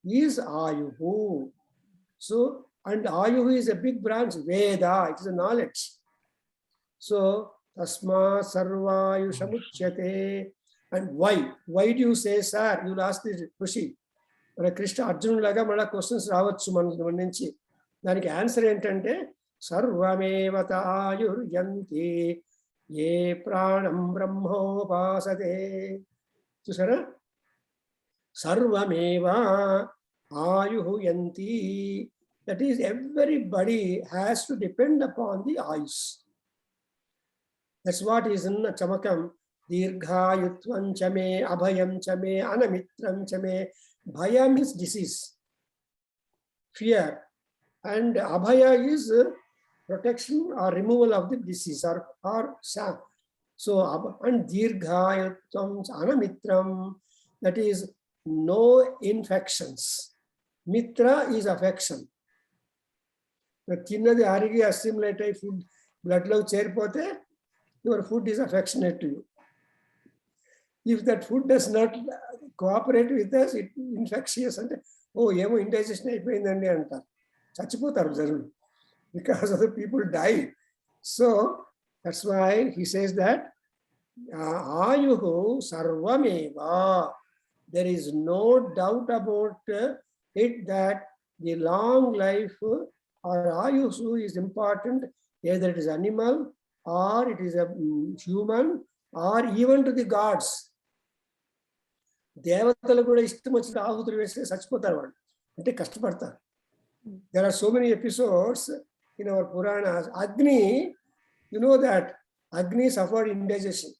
is Ayuhu. So, and Ayuhu is a big branch, Veda, it is a knowledge. So, Tasma Sarvayu Samuchyate. And why? Why do you say, sir? You'll ask this Rishi. Krishna Arjuna laga mala questions రావచ్చు మన నుంచి. దానికి answer ఏంటంటే సర్వమేవ తాయుర్యంతి ఏ ప్రాణం బ్రహ్మోపాసతే. చూసారా? సర్వమేవ ఆయుః యంతి. That is, everybody has to depend upon the ayush. That's what is in Chamakam. Dirghayutvam chame, abhayam chame, anamitram chame. Bhaya means disease, fear, and abhaya is protection or removal of the disease or sap. So, and dirghayutvam anamitram, that is no infections. Mitra is affection. తిన్నది అరిగి assimilate అయి food బ్లడ్లో చేరిపోతే your food is affectionate to you. If that food does not cooperate with us, it infectious అంటే ఓ ఏమో indigestion అయిపోయిందండి అంటారు, చచ్చిపోతారు జరులు, because of the people die. So that's why he says that ayuhu sarvameva. There is no doubt about it that the long life or ayuhu is important, either it is animal or it is a human or even to the gods. దేవతలు కూడా ఇష్టం వచ్చిన ఆహుతులు వేస్తే చచ్చిపోతారు వాళ్ళు, అంటే కష్టపడతారు. There are so many episodes in our Puranas. Agni, you know that Agni suffered indigestion.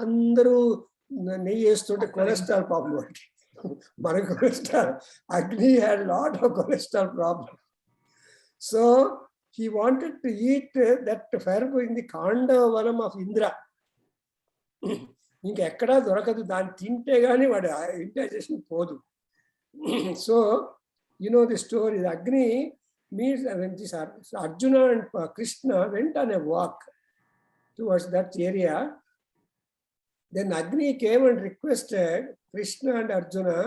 అందరూ నెయ్యి వేస్తుంటే కొలెస్ట్రాల్ ప్రాబ్లం అంటే మన cholesterol, Agni had lot of cholesterol problem. So he wanted to eat that herb in the Kandavanam of Indra. ఇంకెక్కడా దొరకదు, దాన్ని తింటే కానీ వాడు ఇండైజెషన్ పోదు. So you know the story. Agni means when this Arjuna and Krishna went on a walk towards that area. Then Agni came and requested Krishna and Arjuna,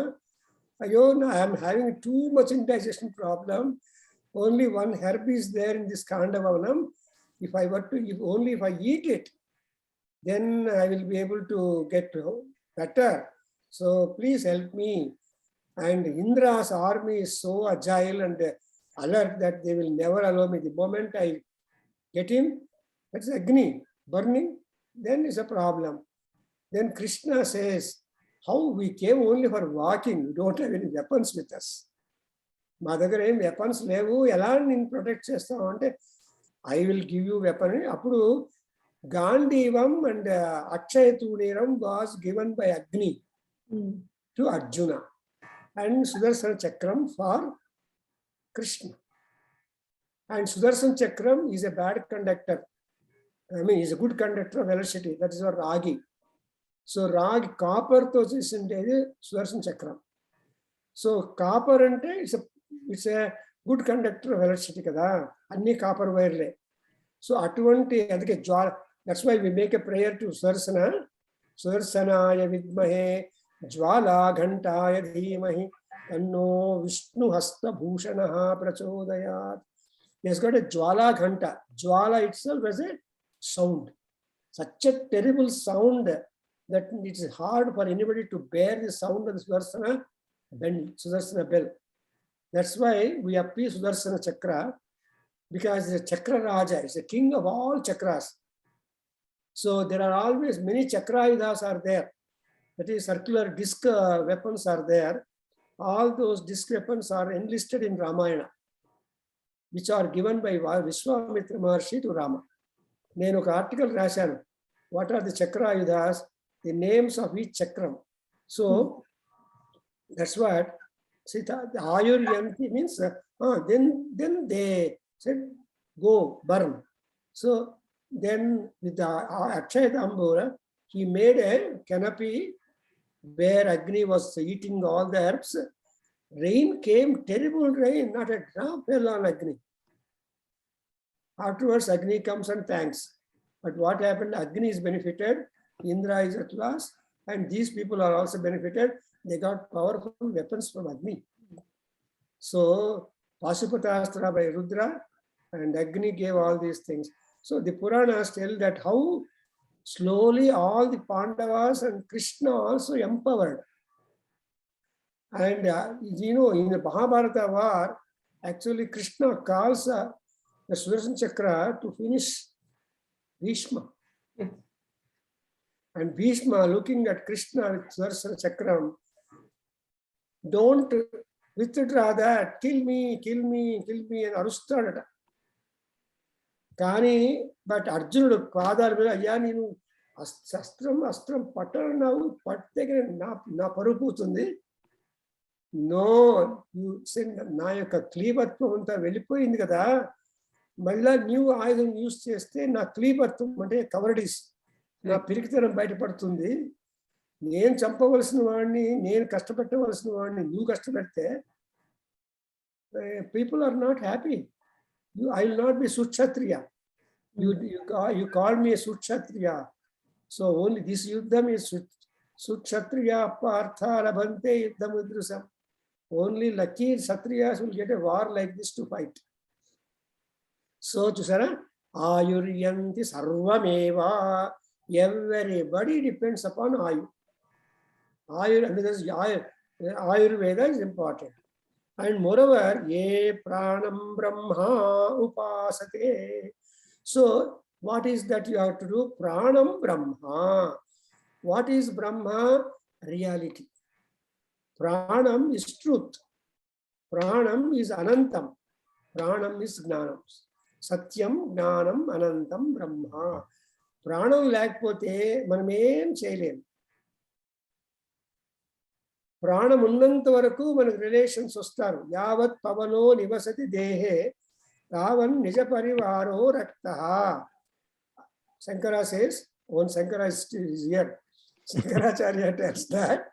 "Ayo, I am having too much indigestion problem. Only one herb is there in this Kandavanam. If I eat it, then I will be able to get better. So please help me." And Indra's army is so agile and alert that they will never allow me. The moment I get him, that's Agni burning, then is a problem. Then Krishna says, "How we came only for walking, we don't have any weapons with us. మా దగ్గర ఏం weapons లేవు, ఎలా నేను protect చేస్తావు అంటే, I will give you weapon." అప్పుడు Gandivam and Akshaya Tuniram was given by Agni to Arjuna and Sudarshana Chakram for Krishna. And Sudarshana Chakram is a bad conductor, is a good conductor of electricity, that is our రాగి. సో రాగి కాపర్తో చేసిండేది సుదర్శన చక్రం. సో కాపర్ అంటే it's a good conductor of electricity కదా, అన్ని copper వైర్లే. So అటువంటి అందుకే that's why we make a prayer to సుదర్శన. సుదర్శనాయ విద్మహే జ్వాలా ఘంటాయ ధీమహి తన్నో విష్ణు హస్తభూషణ ప్రచోదయాత్. He's got a Jwala Ghanta. Jwala itself has a sound, such a terrible sound that it is hard for anybody to bear the sound of the Sudarsana bell. That's why we appeal Sudarsana Chakra, because it's a Chakra Raja, it's the king of all chakras. So there are always many Chakrayudhas are there. That is, circular disc weapons are there. All those disc weapons are enlisted in Ramayana, which are given by Vishwamitra Maharshi to Rama. నేను ఒక article రాశాను, what are the Chakrayudhas, the names of each chakram. So that's what Sita, the Ayur Yanti means, then they said, go burn. So then with the Akshaya Ambura, he made a canopy where Agni was eating all the herbs. Rain came, terrible rain, not a drop fell on Agni. Afterwards, Agni comes and thanks. But what happened? Agni is benefited, Indra is at loss, and these people are also benefited. They got powerful weapons from Agni. So Pasupatastra by Rudra and Agni gave all these things. So the Puranas tell that how slowly all the Pandavas and Krishna also empowered. And in the Mahabharata war, actually Krishna calls the Sudarshan Chakra to finish Bhishma. And Bhishma, looking at Krishna with Sudarshan Chakra, don't withdraw that, kill me, and arustadata. కానీ but అర్జునుడు పాదాల మీద అయ్యా నేను అస్త్రం పట్టన్నావు, పట్టే నా పరుగు పోతుంది. నో, నా యొక్క క్లీబత్వం అంతా వెళ్ళిపోయింది కదా, మళ్ళా న్యూ ఆయుధం యూజ్ చేస్తే నా క్లీబత్వం అంటే కవర్డీస్, నా పిరికితనం బయటపడుతుంది. నేను చంపవలసిన వాడిని, నేను కష్టపెట్టవలసిన వాడిని నువ్వు కష్టపెడితే people are not happy. I will not be Sukshatriya. You call me a Sukshatriya. So only this Yuddham is Sukshatriya Partha Labhante Yuddham Udrusam. Only lucky Kshatriyas will get a war like this to fight. So Chusara, Ayuryanti Sarvameva. Everybody depends upon Ayu. Ayurveda is important. And moreover, ye pranam brahma upasate. So what is that you have to do? Pranam brahma. What is Brahma? Reality. Pranam is truth. Pranam is anantam. Pranam is gnanam. Satyam, gnanam, anantam, Brahma. Pranam lekapothe manam em cheyalem. ప్రాణం ఉన్నంత వరకు మనకు relations వస్తారు. యావత్ పవనో నివసతి దేహే తావన్ నిజ పరివారో రక్త. Shankara says, when Shankara is here, Shankaracharya tells that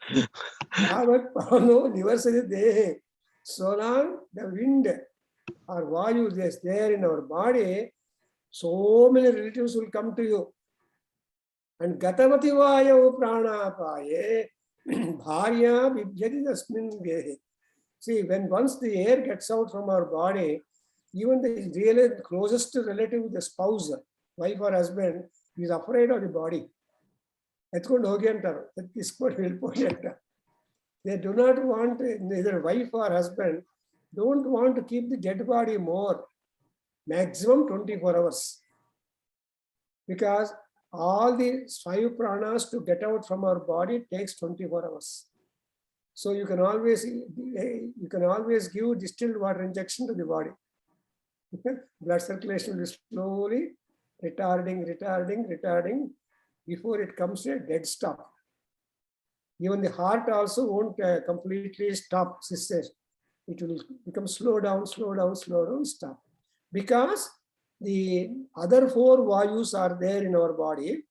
yavat pavano nivasati dehe. So long the wind or vayu is there in our body, so many relatives will come to you. And gatavati vayu pranapaye Bharya vibhyati tasmin dehe. See, when once the air gets out from our body, even the really closest relative, the spouse, wife or husband, is afraid of the body. They do not want, neither wife or husband, don't want to keep the dead body more, maximum 24 hours. Because all the 5 pranas to get out from our body takes 24 hours. So you can always give distilled water injection to the body. Blood circulation will slowly retarding before it comes to a dead stop. Even the heart also won't completely stop, sisters. It will become slow down, stop. Because the other 4 vayus are there in our body,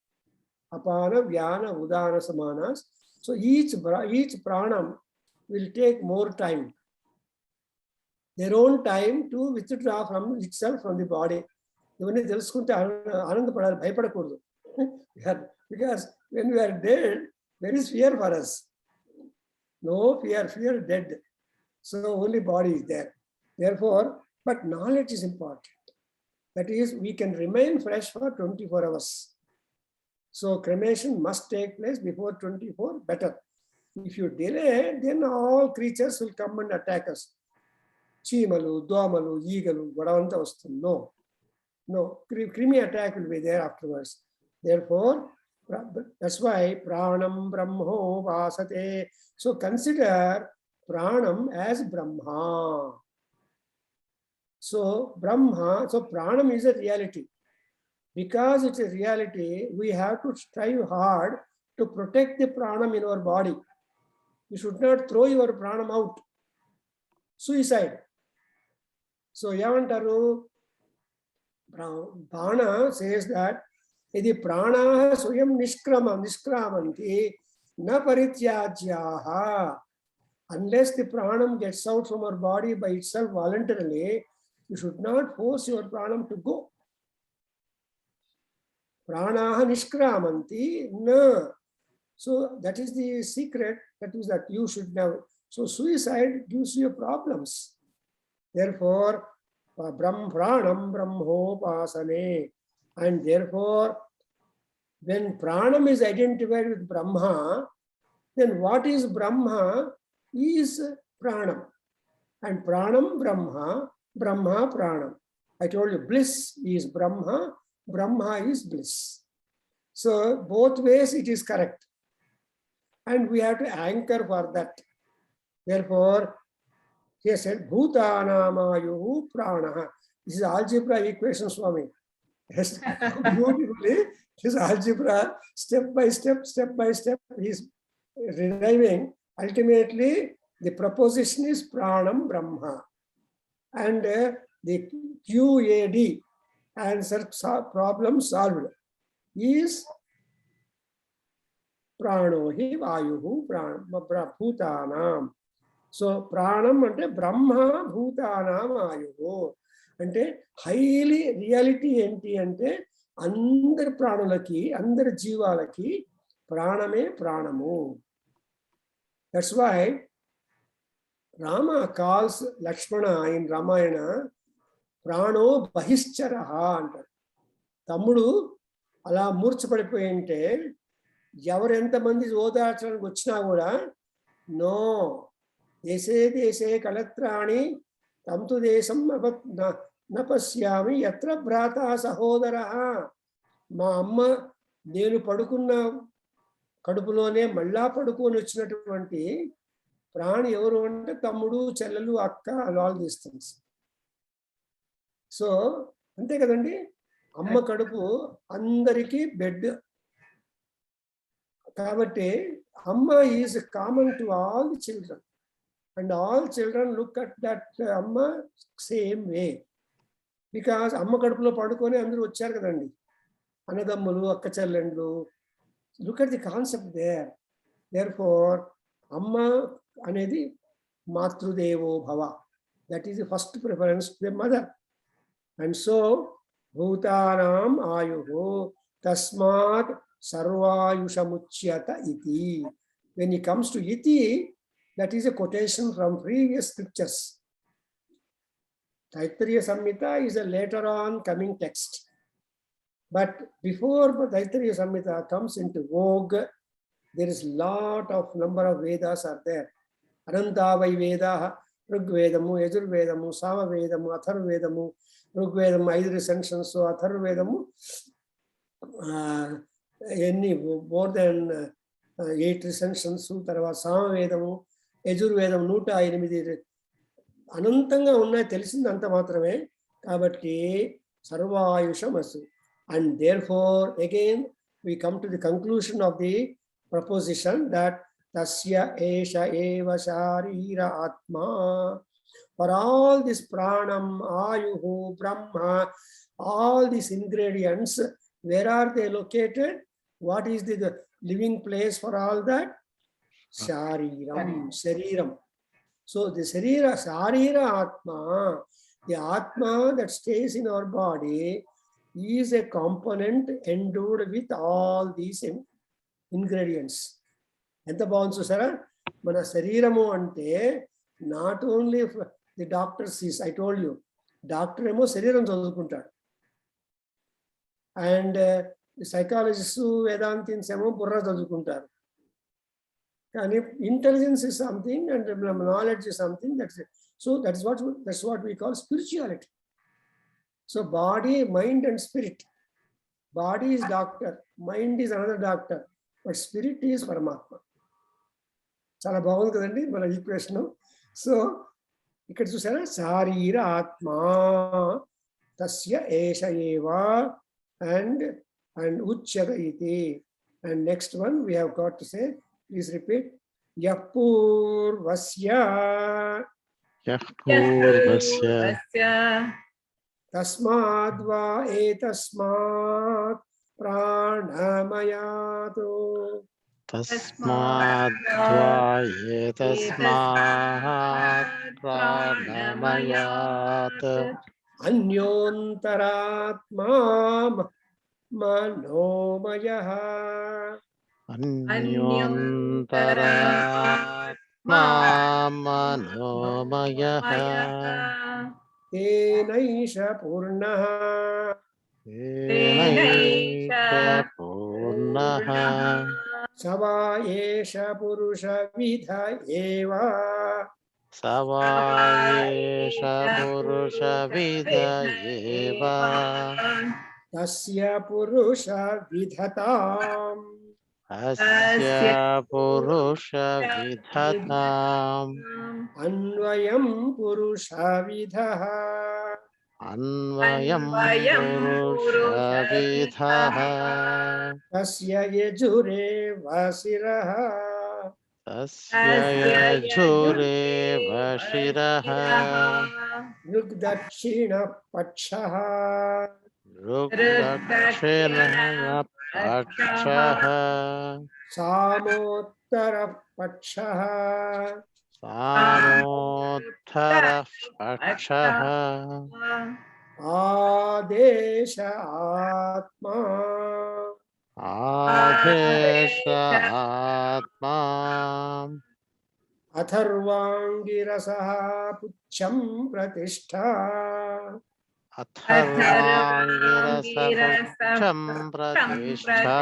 apana, vyana, udana, samanas. So each pranam will take more time, their own time to withdraw from itself from the body. Even తెలుసుకుంటే ఆనందపడాలి, భయపడకూడదు. Because when we are dead, there is fear for us. No fear dead. So only body is there. Therefore, but knowledge is important. That is, we can remain fresh for 24 hours. So cremation must take place before 24, better. If you delay, then all creatures will come and attack us. Chimalu, domalu, eagle, vadavanta vastundi. No, creamy attack will be there afterwards. Therefore, that's why pranam brahmo vasate. So consider pranam as Brahma. So pranam is a reality. Because it's a reality, we have to strive hard to protect the pranam in our body. You should not throw your pranam out. Suicide. So Yavantaru Bhana says that Yadi pranaha swayam nishkramanti na parityajyaha. Unless the pranam gets out from our body by itself voluntarily, you should not force your pranam to go. pranaha nishkramanti, no. So that is the secret, that is that you should know. So suicide gives you problems. Therefore, pranam brahmopasane. And therefore, when pranam is identified with Brahma, then what is Brahma is pranam. And pranam Brahma, Brahma pranam. I told you bliss is Brahma, Brahma is bliss. So both ways it is correct. And we have to anchor for that. Therefore, he said, Bhutanamayu pranaha. This is algebra equation, Swami. Yes, beautifully, this algebra, step by step, he is deriving. Ultimately, the proposition is pranam Brahma. And the QAD, answer problem solved, is prano hi vayuhu bhutanam. So pranam ante Brahma bhutanam ayuhu. Ante highly reality enti ante andar pranulaki, andar jivalaki praname pranamu. That's why Rama calls Lakshmana in Ramayana prano bahischaraha antaru. తమ్ముడు అలా మూర్ఛపడిపోయి ఉంటే ఎవరు ఎంతమంది ఓదార్చడానికి వచ్చినా కూడా no దేశే దేశే కళత్రాణి తంతు దేశం నపశ్యామి ఎత్ర భ్రాత సహోదర. మా అమ్మ నేను పడుకున్న కడుపులోనే మళ్ళా పడుకొని వచ్చినటువంటి ప్రాణి ఎవరు అంటే తమ్ముడు చెల్లెలు అక్క ఆల్ డిస్టెన్స్. సో అంతే కదండి, అమ్మ కడుపు అందరికీ బెడ్ కాబట్టి amma is common to all the children and all children look at that amma same way. Because అమ్మ కడుపులో పడుకొని అందరూ వచ్చారు కదండి, అన్నదమ్ములు అక్క చెల్లెండ్లు. Look at the concept there. Therefore అమ్మ అనేది మాతృదేవో భవ, that is the first preference to the mother. And so భూతానాం ఆయుః తస్మాత్ sarvayushamuchyata iti. When it comes to iti, that is a quotation from previous scriptures. Taittiriya Samhita is a later on coming text. But before Taittiriya Samhita comes into vogue, there is lot of number of Vedas are there. Anantavai Vedaha, Rigvedamu, Yajurvedamu, Samavedamu, Atharvedamu, Rigvedamu, 5 recensions, so Atharvedamu, ఎన్ని more than 8 recensions, తర్వాత సామవేదము, యజుర్వేదం 108 అనంతంగా ఉన్నాయి, తెలిసింది అంత మాత్రమే. కాబట్టి సర్వాయుషమసు. And therefore again we come to the conclusion of the proposition that tasya esha eva sharira atma. For all this pranam, ayuhu, brahma, all these ingredients, where are they located? What is the living place for all that? Shariram, Shariram. So the Sharira, Sharira Atma, the Atma that stays in our body, is a component endowed with all these ingredients. ఎంత బాగుంది చూసారా? మన శరీరము అంటే not only the doctor sees. I told you, doctor ఏమో శరీరం చదువుకుంటాడు, and psychologist Vedantins ఏమో బుర్ర చదువుకుంటారు. కానీ intelligence is something and knowledge is something. That's what we call spirituality. So body, mind and spirit. Body is doctor, mind is another doctor, but spirit is పరమాత్మ. చాలా బాగుంది కదండి మన ఈక్వేషన్. సో ఇక్కడ చూసారా, శారీర ఆత్మా తస్య ఏష ఏవా and uchyata iti. And next one we have got to say, please repeat, yapurvasya tasmadva etasmat pranamayatu अन्योन्तरात्मा Manomayaha. अन्योन्तरात्मा मनोमयः Tenaisha Purnaha. तेनैष पूर्णः Sava Esha Purusha Vidha Eva. स वा एष पुरुषविद एव Tasya Purusha Vidhatam. अस्य पुरुषविधताम् Anvayam Purusha Vidha. अन्वयं पुरुषविधः Tasya Yajure Vasiraha. तस्य यजुरेव शिरः Nugdakshina Pakshaha. ऋग्दक्षिणः पक्षः Samottara Pakshaha. सामोत्तरः पक्षः Adesha Atma. आदेश आत्मा Atharvangirasaha Pucham Pratishtha. अथर्वाङ्गिरसपुच्छं प्रतिष्ठा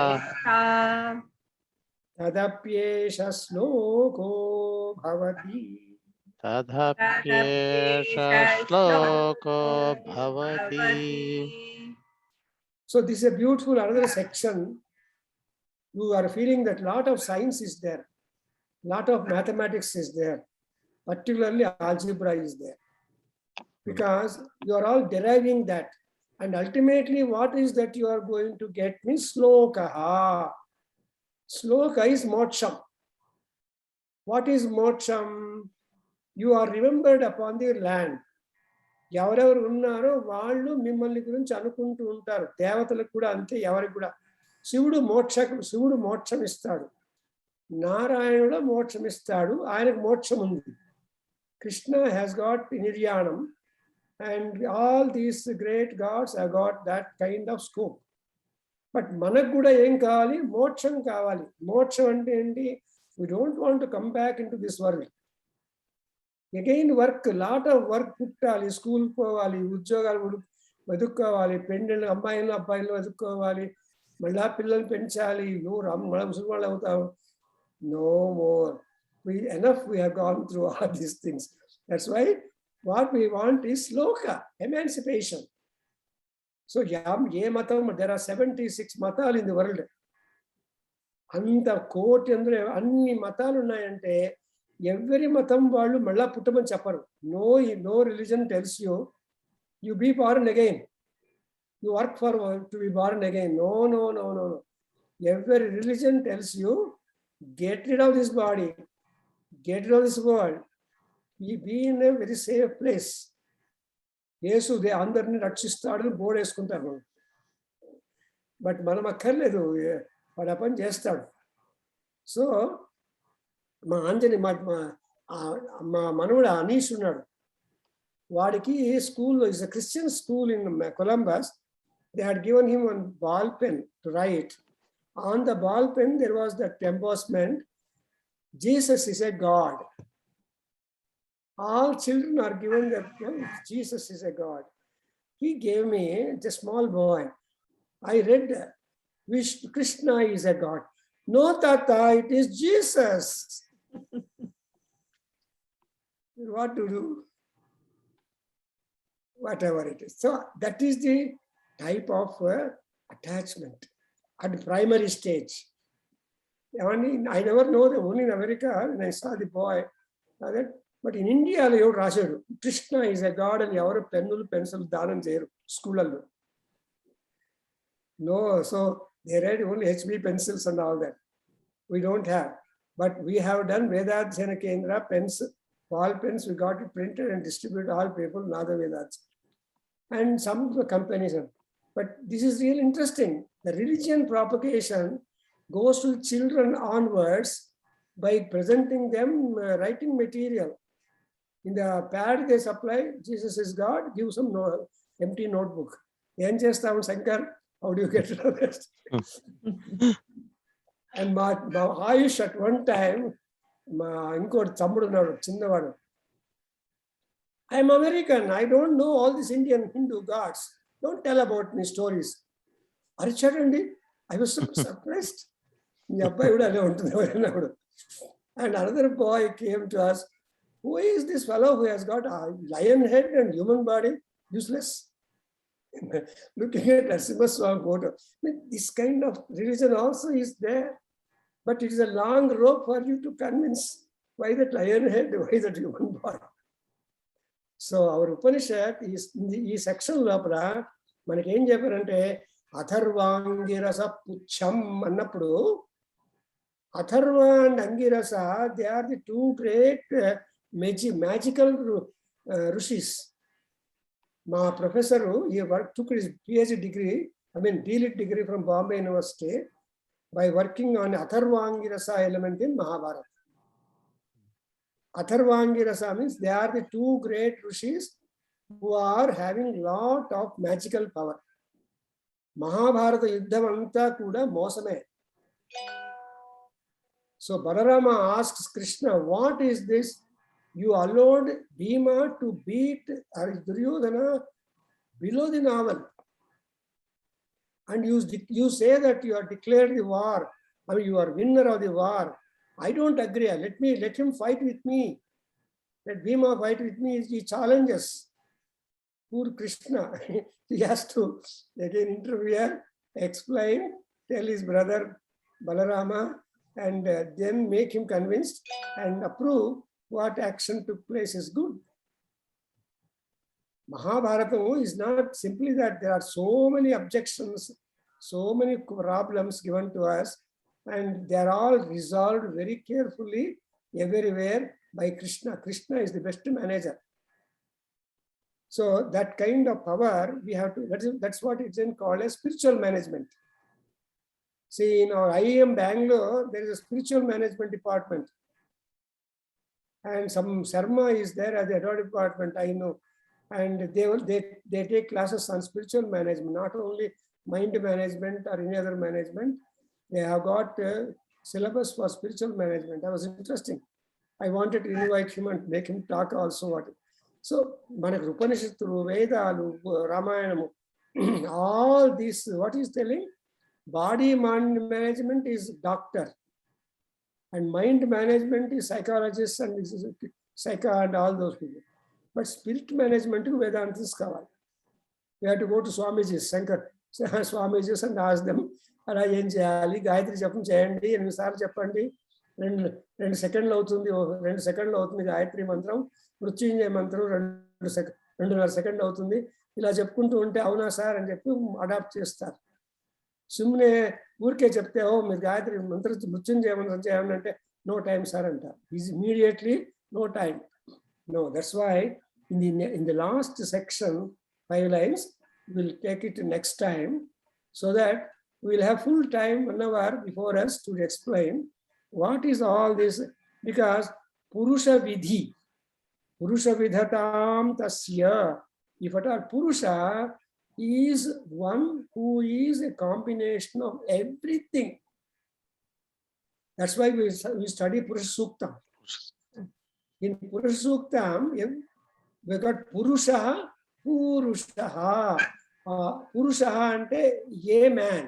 Tadapyesha Sloko Bhavati. तदप्येष श्लोको भवति So this is a beautiful another section. You are feeling that lot of science is there, lot of mathematics is there, particularly algebra is there, because you are all deriving that, and ultimately what is that you are going to get means sloka. Sloka is moksham. What is moksham? You are remembered upon the land. ఎవరెవరు ఉన్నారో వాళ్ళు మిమ్మల్ని గురించి అనుకుంటూ ఉంటారు. దేవతలకు కూడా అంతే, ఎవరికి కూడా. శివుడు మోక్షం ఇస్తాడు, నారాయణుడు మోక్షం ఇస్తాడు, ఆయనకు మోక్షం ఉంది. కృష్ణ హ్యాస్ గాట్ నిర్యాణం, and all these great gods have got that kind of scope. But మనకు కూడా ఏం కావాలి? మోక్షం కావాలి. మోక్షం అంటే ఏంటి? We don't want to come back into this world. Again work, lot of work పుట్టాలి, స్కూల్ పోవాలి, ఉద్యోగాలు వెతుక్కోవాలి, పెండ్లు అమ్మాయిలు అబ్బాయిలు వెతుక్కోవాలి, మళ్ళా పిల్లలు పెంచాలి, మనం ముసలివాళ్ళు అవుతాం. No more, enough we have gone through all these things. That's why what we want is శ్లోక, ఎమాన్సిపేషన్. సో ఏ మతం, దెర్ ఆర్ 76 మతాలు ఇన్ ది వరల్డ్. అంత కోటి అందులో అన్ని మతాలు ఉన్నాయంటే ఎవరి మతం వాళ్ళు మళ్ళా పుట్టమని చెప్పరు. No religion tells you be born again, you work for to be born again. No no no no no. ఎవరి religion tells you get rid of this body, get rid of this world, be in a very safe place. Yesu అందరిని రక్షిస్తాడు board వేసుకుంటారు. But మనం అక్కర్లేదు, వాడు ఆ పని చేస్తాడు. సో మా ఆంజని మా మనవుడు అనీష్ ఉన్నాడు, వాడికి స్కూల్లో is a Christian school in Columbus. They had given him one ball pen to write. On the ball pen there was that embossment, Jesus is a god. All children are given that Jesus is a God. He gave me, a small boy, I read Krishna is a God. No, Tata, it is Jesus. What to do? Whatever it is. So that is the type of attachment at the primary stage. I never know that only in America, when I saw the boy, but in ఇండియాలో ఎవరు రాశాడు Krishna is a God అని ఎవరు పెన్నులు pencil దానం చేయరు స్కూళ్ళల్లో. No, so they write only HB pencils and all that. We don't have, but we have done వేదాధ్యయన కేంద్ర pens, ball pens. We got it printed and distributed all people, Nada Vedas, and some companies. But this is really interesting. The religion propagation goes to children onwards by presenting them writing material. In the pad they supply, Jesus is God, give some empty notebook. Em chestavu Shankar, How do you get rid of it? And my Ayush at one time, ఇంకోటి తమ్ముడు ఉన్నాడు చిన్నవాడు, I'm American, I don't know all these Indian Hindu gods, don't tell about me stories. అరిచాడండి. I was so surprised. మీ అబ్బాయి కూడా అలా ఉంటుంది అన్నాడు. And another boy came to us, who is this fellow who has got a lion head and human body? Useless. Looking at Narasimha Swami photo. This kind of religion also is there, but it is a long rope for you to convince why that lion head, why that human body. So our Upanishad is ఈ section లోపల మనకి ఏం చెప్పారంటే అథర్వాంగిరస పుచ్చం అన్నప్పుడు Atharva and Angirasa they are the two great magical rishis. మా professor ఈ work took his PhD degree, I mean DLit degree from Bombay University by working on Atharvangirasa element in Mahabharata. Atharvangirasa means they are the two great rishis who are having lot of magical power. Mahabharata yuddham anta kuda mosame. So Balarama asks Krishna, what is this? You allowed Bhima to beat Duryodhana below the navel. And you say that you are declared the war. I mean, you are winner of the war. I don't agree. Let him fight with me. Let Bhima fight with me. He challenges. Poor Krishna. He has to again interfere, explain, tell his brother Balarama, and then make him convinced and approve what action took place is good. Mahabharata is not simply that there are so many objections, so many problems given to us, and they are all resolved very carefully everywhere by Krishna. Krishna is the best manager. So that kind of power we have to, that's what it's called as spiritual management. See, in our IIM Bangalore, there is a spiritual management department. And some Sharma is there at the adult department, I know. And they take classes on spiritual management, not only mind management or any other management. They have got a syllabus for spiritual management. That was interesting. I wanted to invite him and make him talk also. So, Manaku Upanishadu, Vedalu, Ramayanamu, all this, what is telling? Body mind management is doctor. And mind management is psychologists and psycho and all those people. But spirit management is Vedantis kawali. We have to go to Swamiji's, Shankar Swamiji's, and ask them, అలా ఏం చేయాలి, గాయత్రి జపం చేయండి, 8 సార్లు చెప్పండి, 2 సెకండ్లు అవుతుంది, 2 సెకండ్లు అవుతుంది గాయత్రి మంత్రం, మృత్యుంజయ మంత్రం 2.5 సెకండ్లు అవుతుంది, ఇలా చెప్పుకుంటూ ఉంటే అవునా సార్ అని చెప్పి అడాప్ట్ చేస్తారు. సుಮ್ಮనే ఊరికే చెప్తే ఓ మీరు గాయత్రి మంత్రం మృత్యుంజయ మంత్రం చేయండి అంటే నో టైం సార్ అంటారు. Is immediately no time. No, that's why in the last section, 5 lines, we'll take it next time so that we'll have full time, 1 hour before us to explain what is all this, because Purusha Vidhi, Purusha Vidhatam Tasya, if at all Purusha is one who is a combination of everything. That's why we study Purusha Suktam. In Purusha Suktam, we got Purushaha, Purushaha. Purushaha ante a man.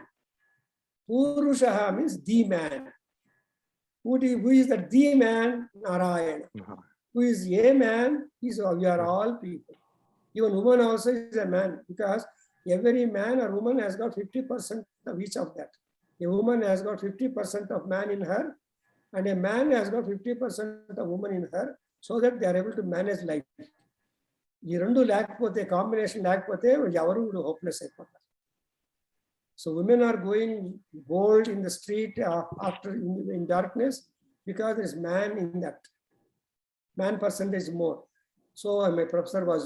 Purushaha means the man. Who is that the man? Narayana. Who is a man? We are all people. Even woman also is a man, because every man or woman has got 50% of each of that. A woman has got 50% of man in her, and a man has got 50% of woman in her, so that they are able to manage life. ఈ రెండు లేకపోతే, combination లేకపోతే ఎవరు hopeless అయిపోతారు. So women are going bold in the street after in darkness because there is man in that. Man percentage more. So my professor was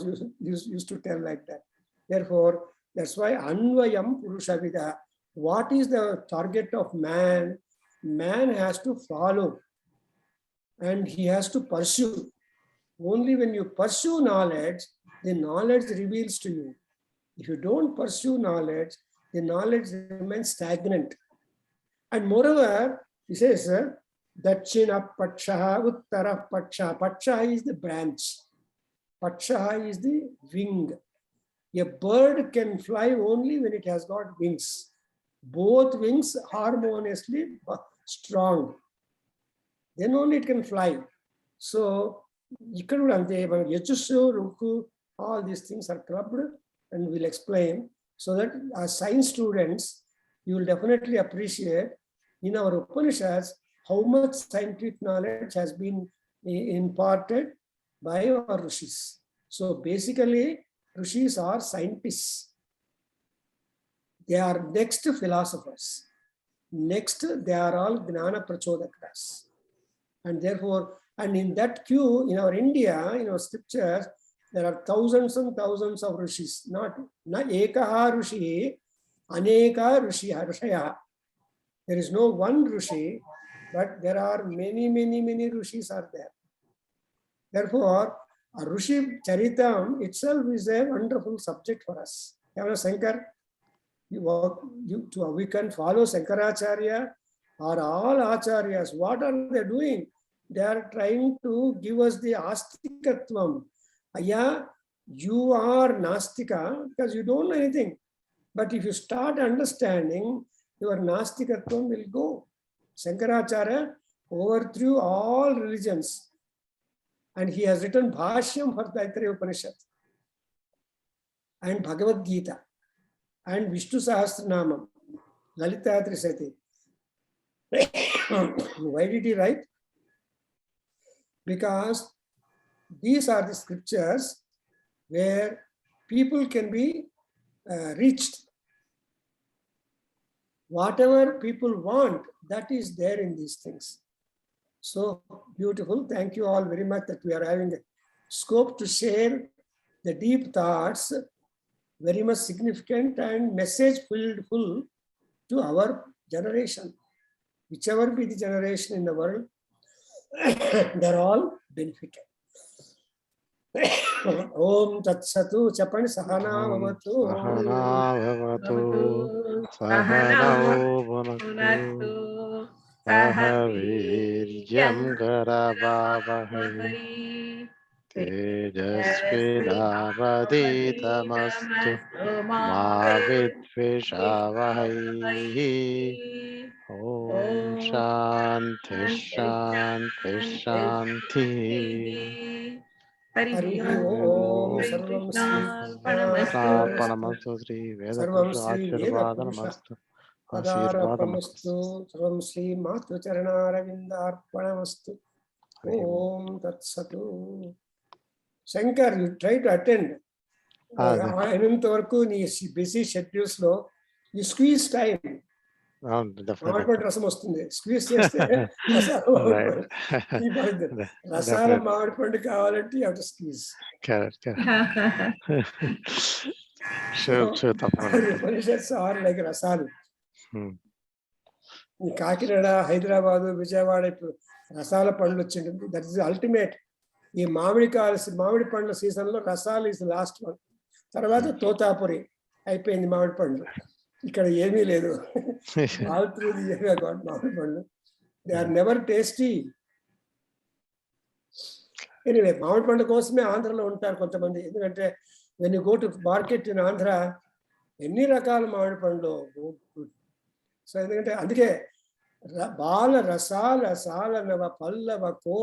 used to tell like that. Therefore, that's why Anvayam Purusha Vida. What is the target of man? Man has to follow and he has to pursue. Only when you pursue knowledge, the knowledge reveals to you. If you don't pursue knowledge, the knowledge remains stagnant. And moreover, he says, Dachina Paksha, Uttara Paksha. Paksha is the branch. Paksha is the wing. A bird can fly only when it has got wings. Both wings harmoniously strong. Then only it can fly. So, all these things are clubbed, and we'll explain, so that as science students, you will definitely appreciate in our Upanishads how much scientific knowledge has been imparted by our Rishis. So basically, Rishis are scientists. They are next philosophers. Next, they are all Gnana Prachodakaras. And therefore, and in that queue, in our India, in our scriptures, there are thousands and thousands of Rishis. Not Ekaha Rishi, Aneka Rishaya. There is no one Rishi, but there are many Rishis are there. Therefore, a Rishi Charitam itself is a wonderful subject for us. Shankar, we can follow Shankaracharya or all Acharyas. What are they doing? They are trying to give us the Astikatvam. Aya, you are Nastika because you don't know anything. But if you start understanding, your Nastikatvam will go. Shankaracharya overthrew all religions. And he has written Bhashyam for Taittiriya Upanishad and Bhagavad Gita and Vishnu Sahasranamam, Lalita Trisati. Why did he write? Because these are the scriptures where people can be reached. Whatever people want, that is there in these things. So beautiful. Thank you all very much that we are having a scope to share the deep thoughts, very much significant and message full to our generation. Whichever be the generation in the world, they're all benefited. Om Tat Satu Chapani Sahana Vavatu. Sahana Vavatu Sahanau Bhunaktu Sahaviryam Karavavahai Tejasvinavaditamastu Ma Vidvishavahai. Om Shanti Shanti Shanti. Hari Om Sarvam Arpanamastu Sri Vedapurusha Ashirvadanamastu. Adarapamastu Sarvam Sri Matu Charanaravindharpanamastu. Om Tat Satu. Shankar, you try to attend. Ananta varaku nee busy schedules lo you squeeze time. Definitely. రసం వస్తుంది squeeze చేస్తే రసాల మామిడి పండు కావాలంటే you have to squeeze. Upanishads are like రసాలు. కాకినాడ, హైదరాబాదు, విజయవాడ ఇప్పుడు రసాల పండ్లు వచ్చింటుంది. That is ultimate. ఈ మామిడి పండ్ల సీజన్ లో రసాలు ఇస్ లాస్ట్ వన్. తర్వాత తోతాపురి అయిపోయింది మామిడి పండ్లు. ఇక్కడ ఏమీ లేదు. All through the year I got మామిడి పండ్లు. They are never tasty. Anyway, మామిడి పండు కోసమే ఆంధ్రలో ఉంటారు కొంతమంది. ఎందుకంటే when you go to market in Andhra, ఎన్ని రకాల మామిడి పండ్లు. సో ఎందుకంటే అందుకే బాల రసాల సాల నవ పల్లవ కో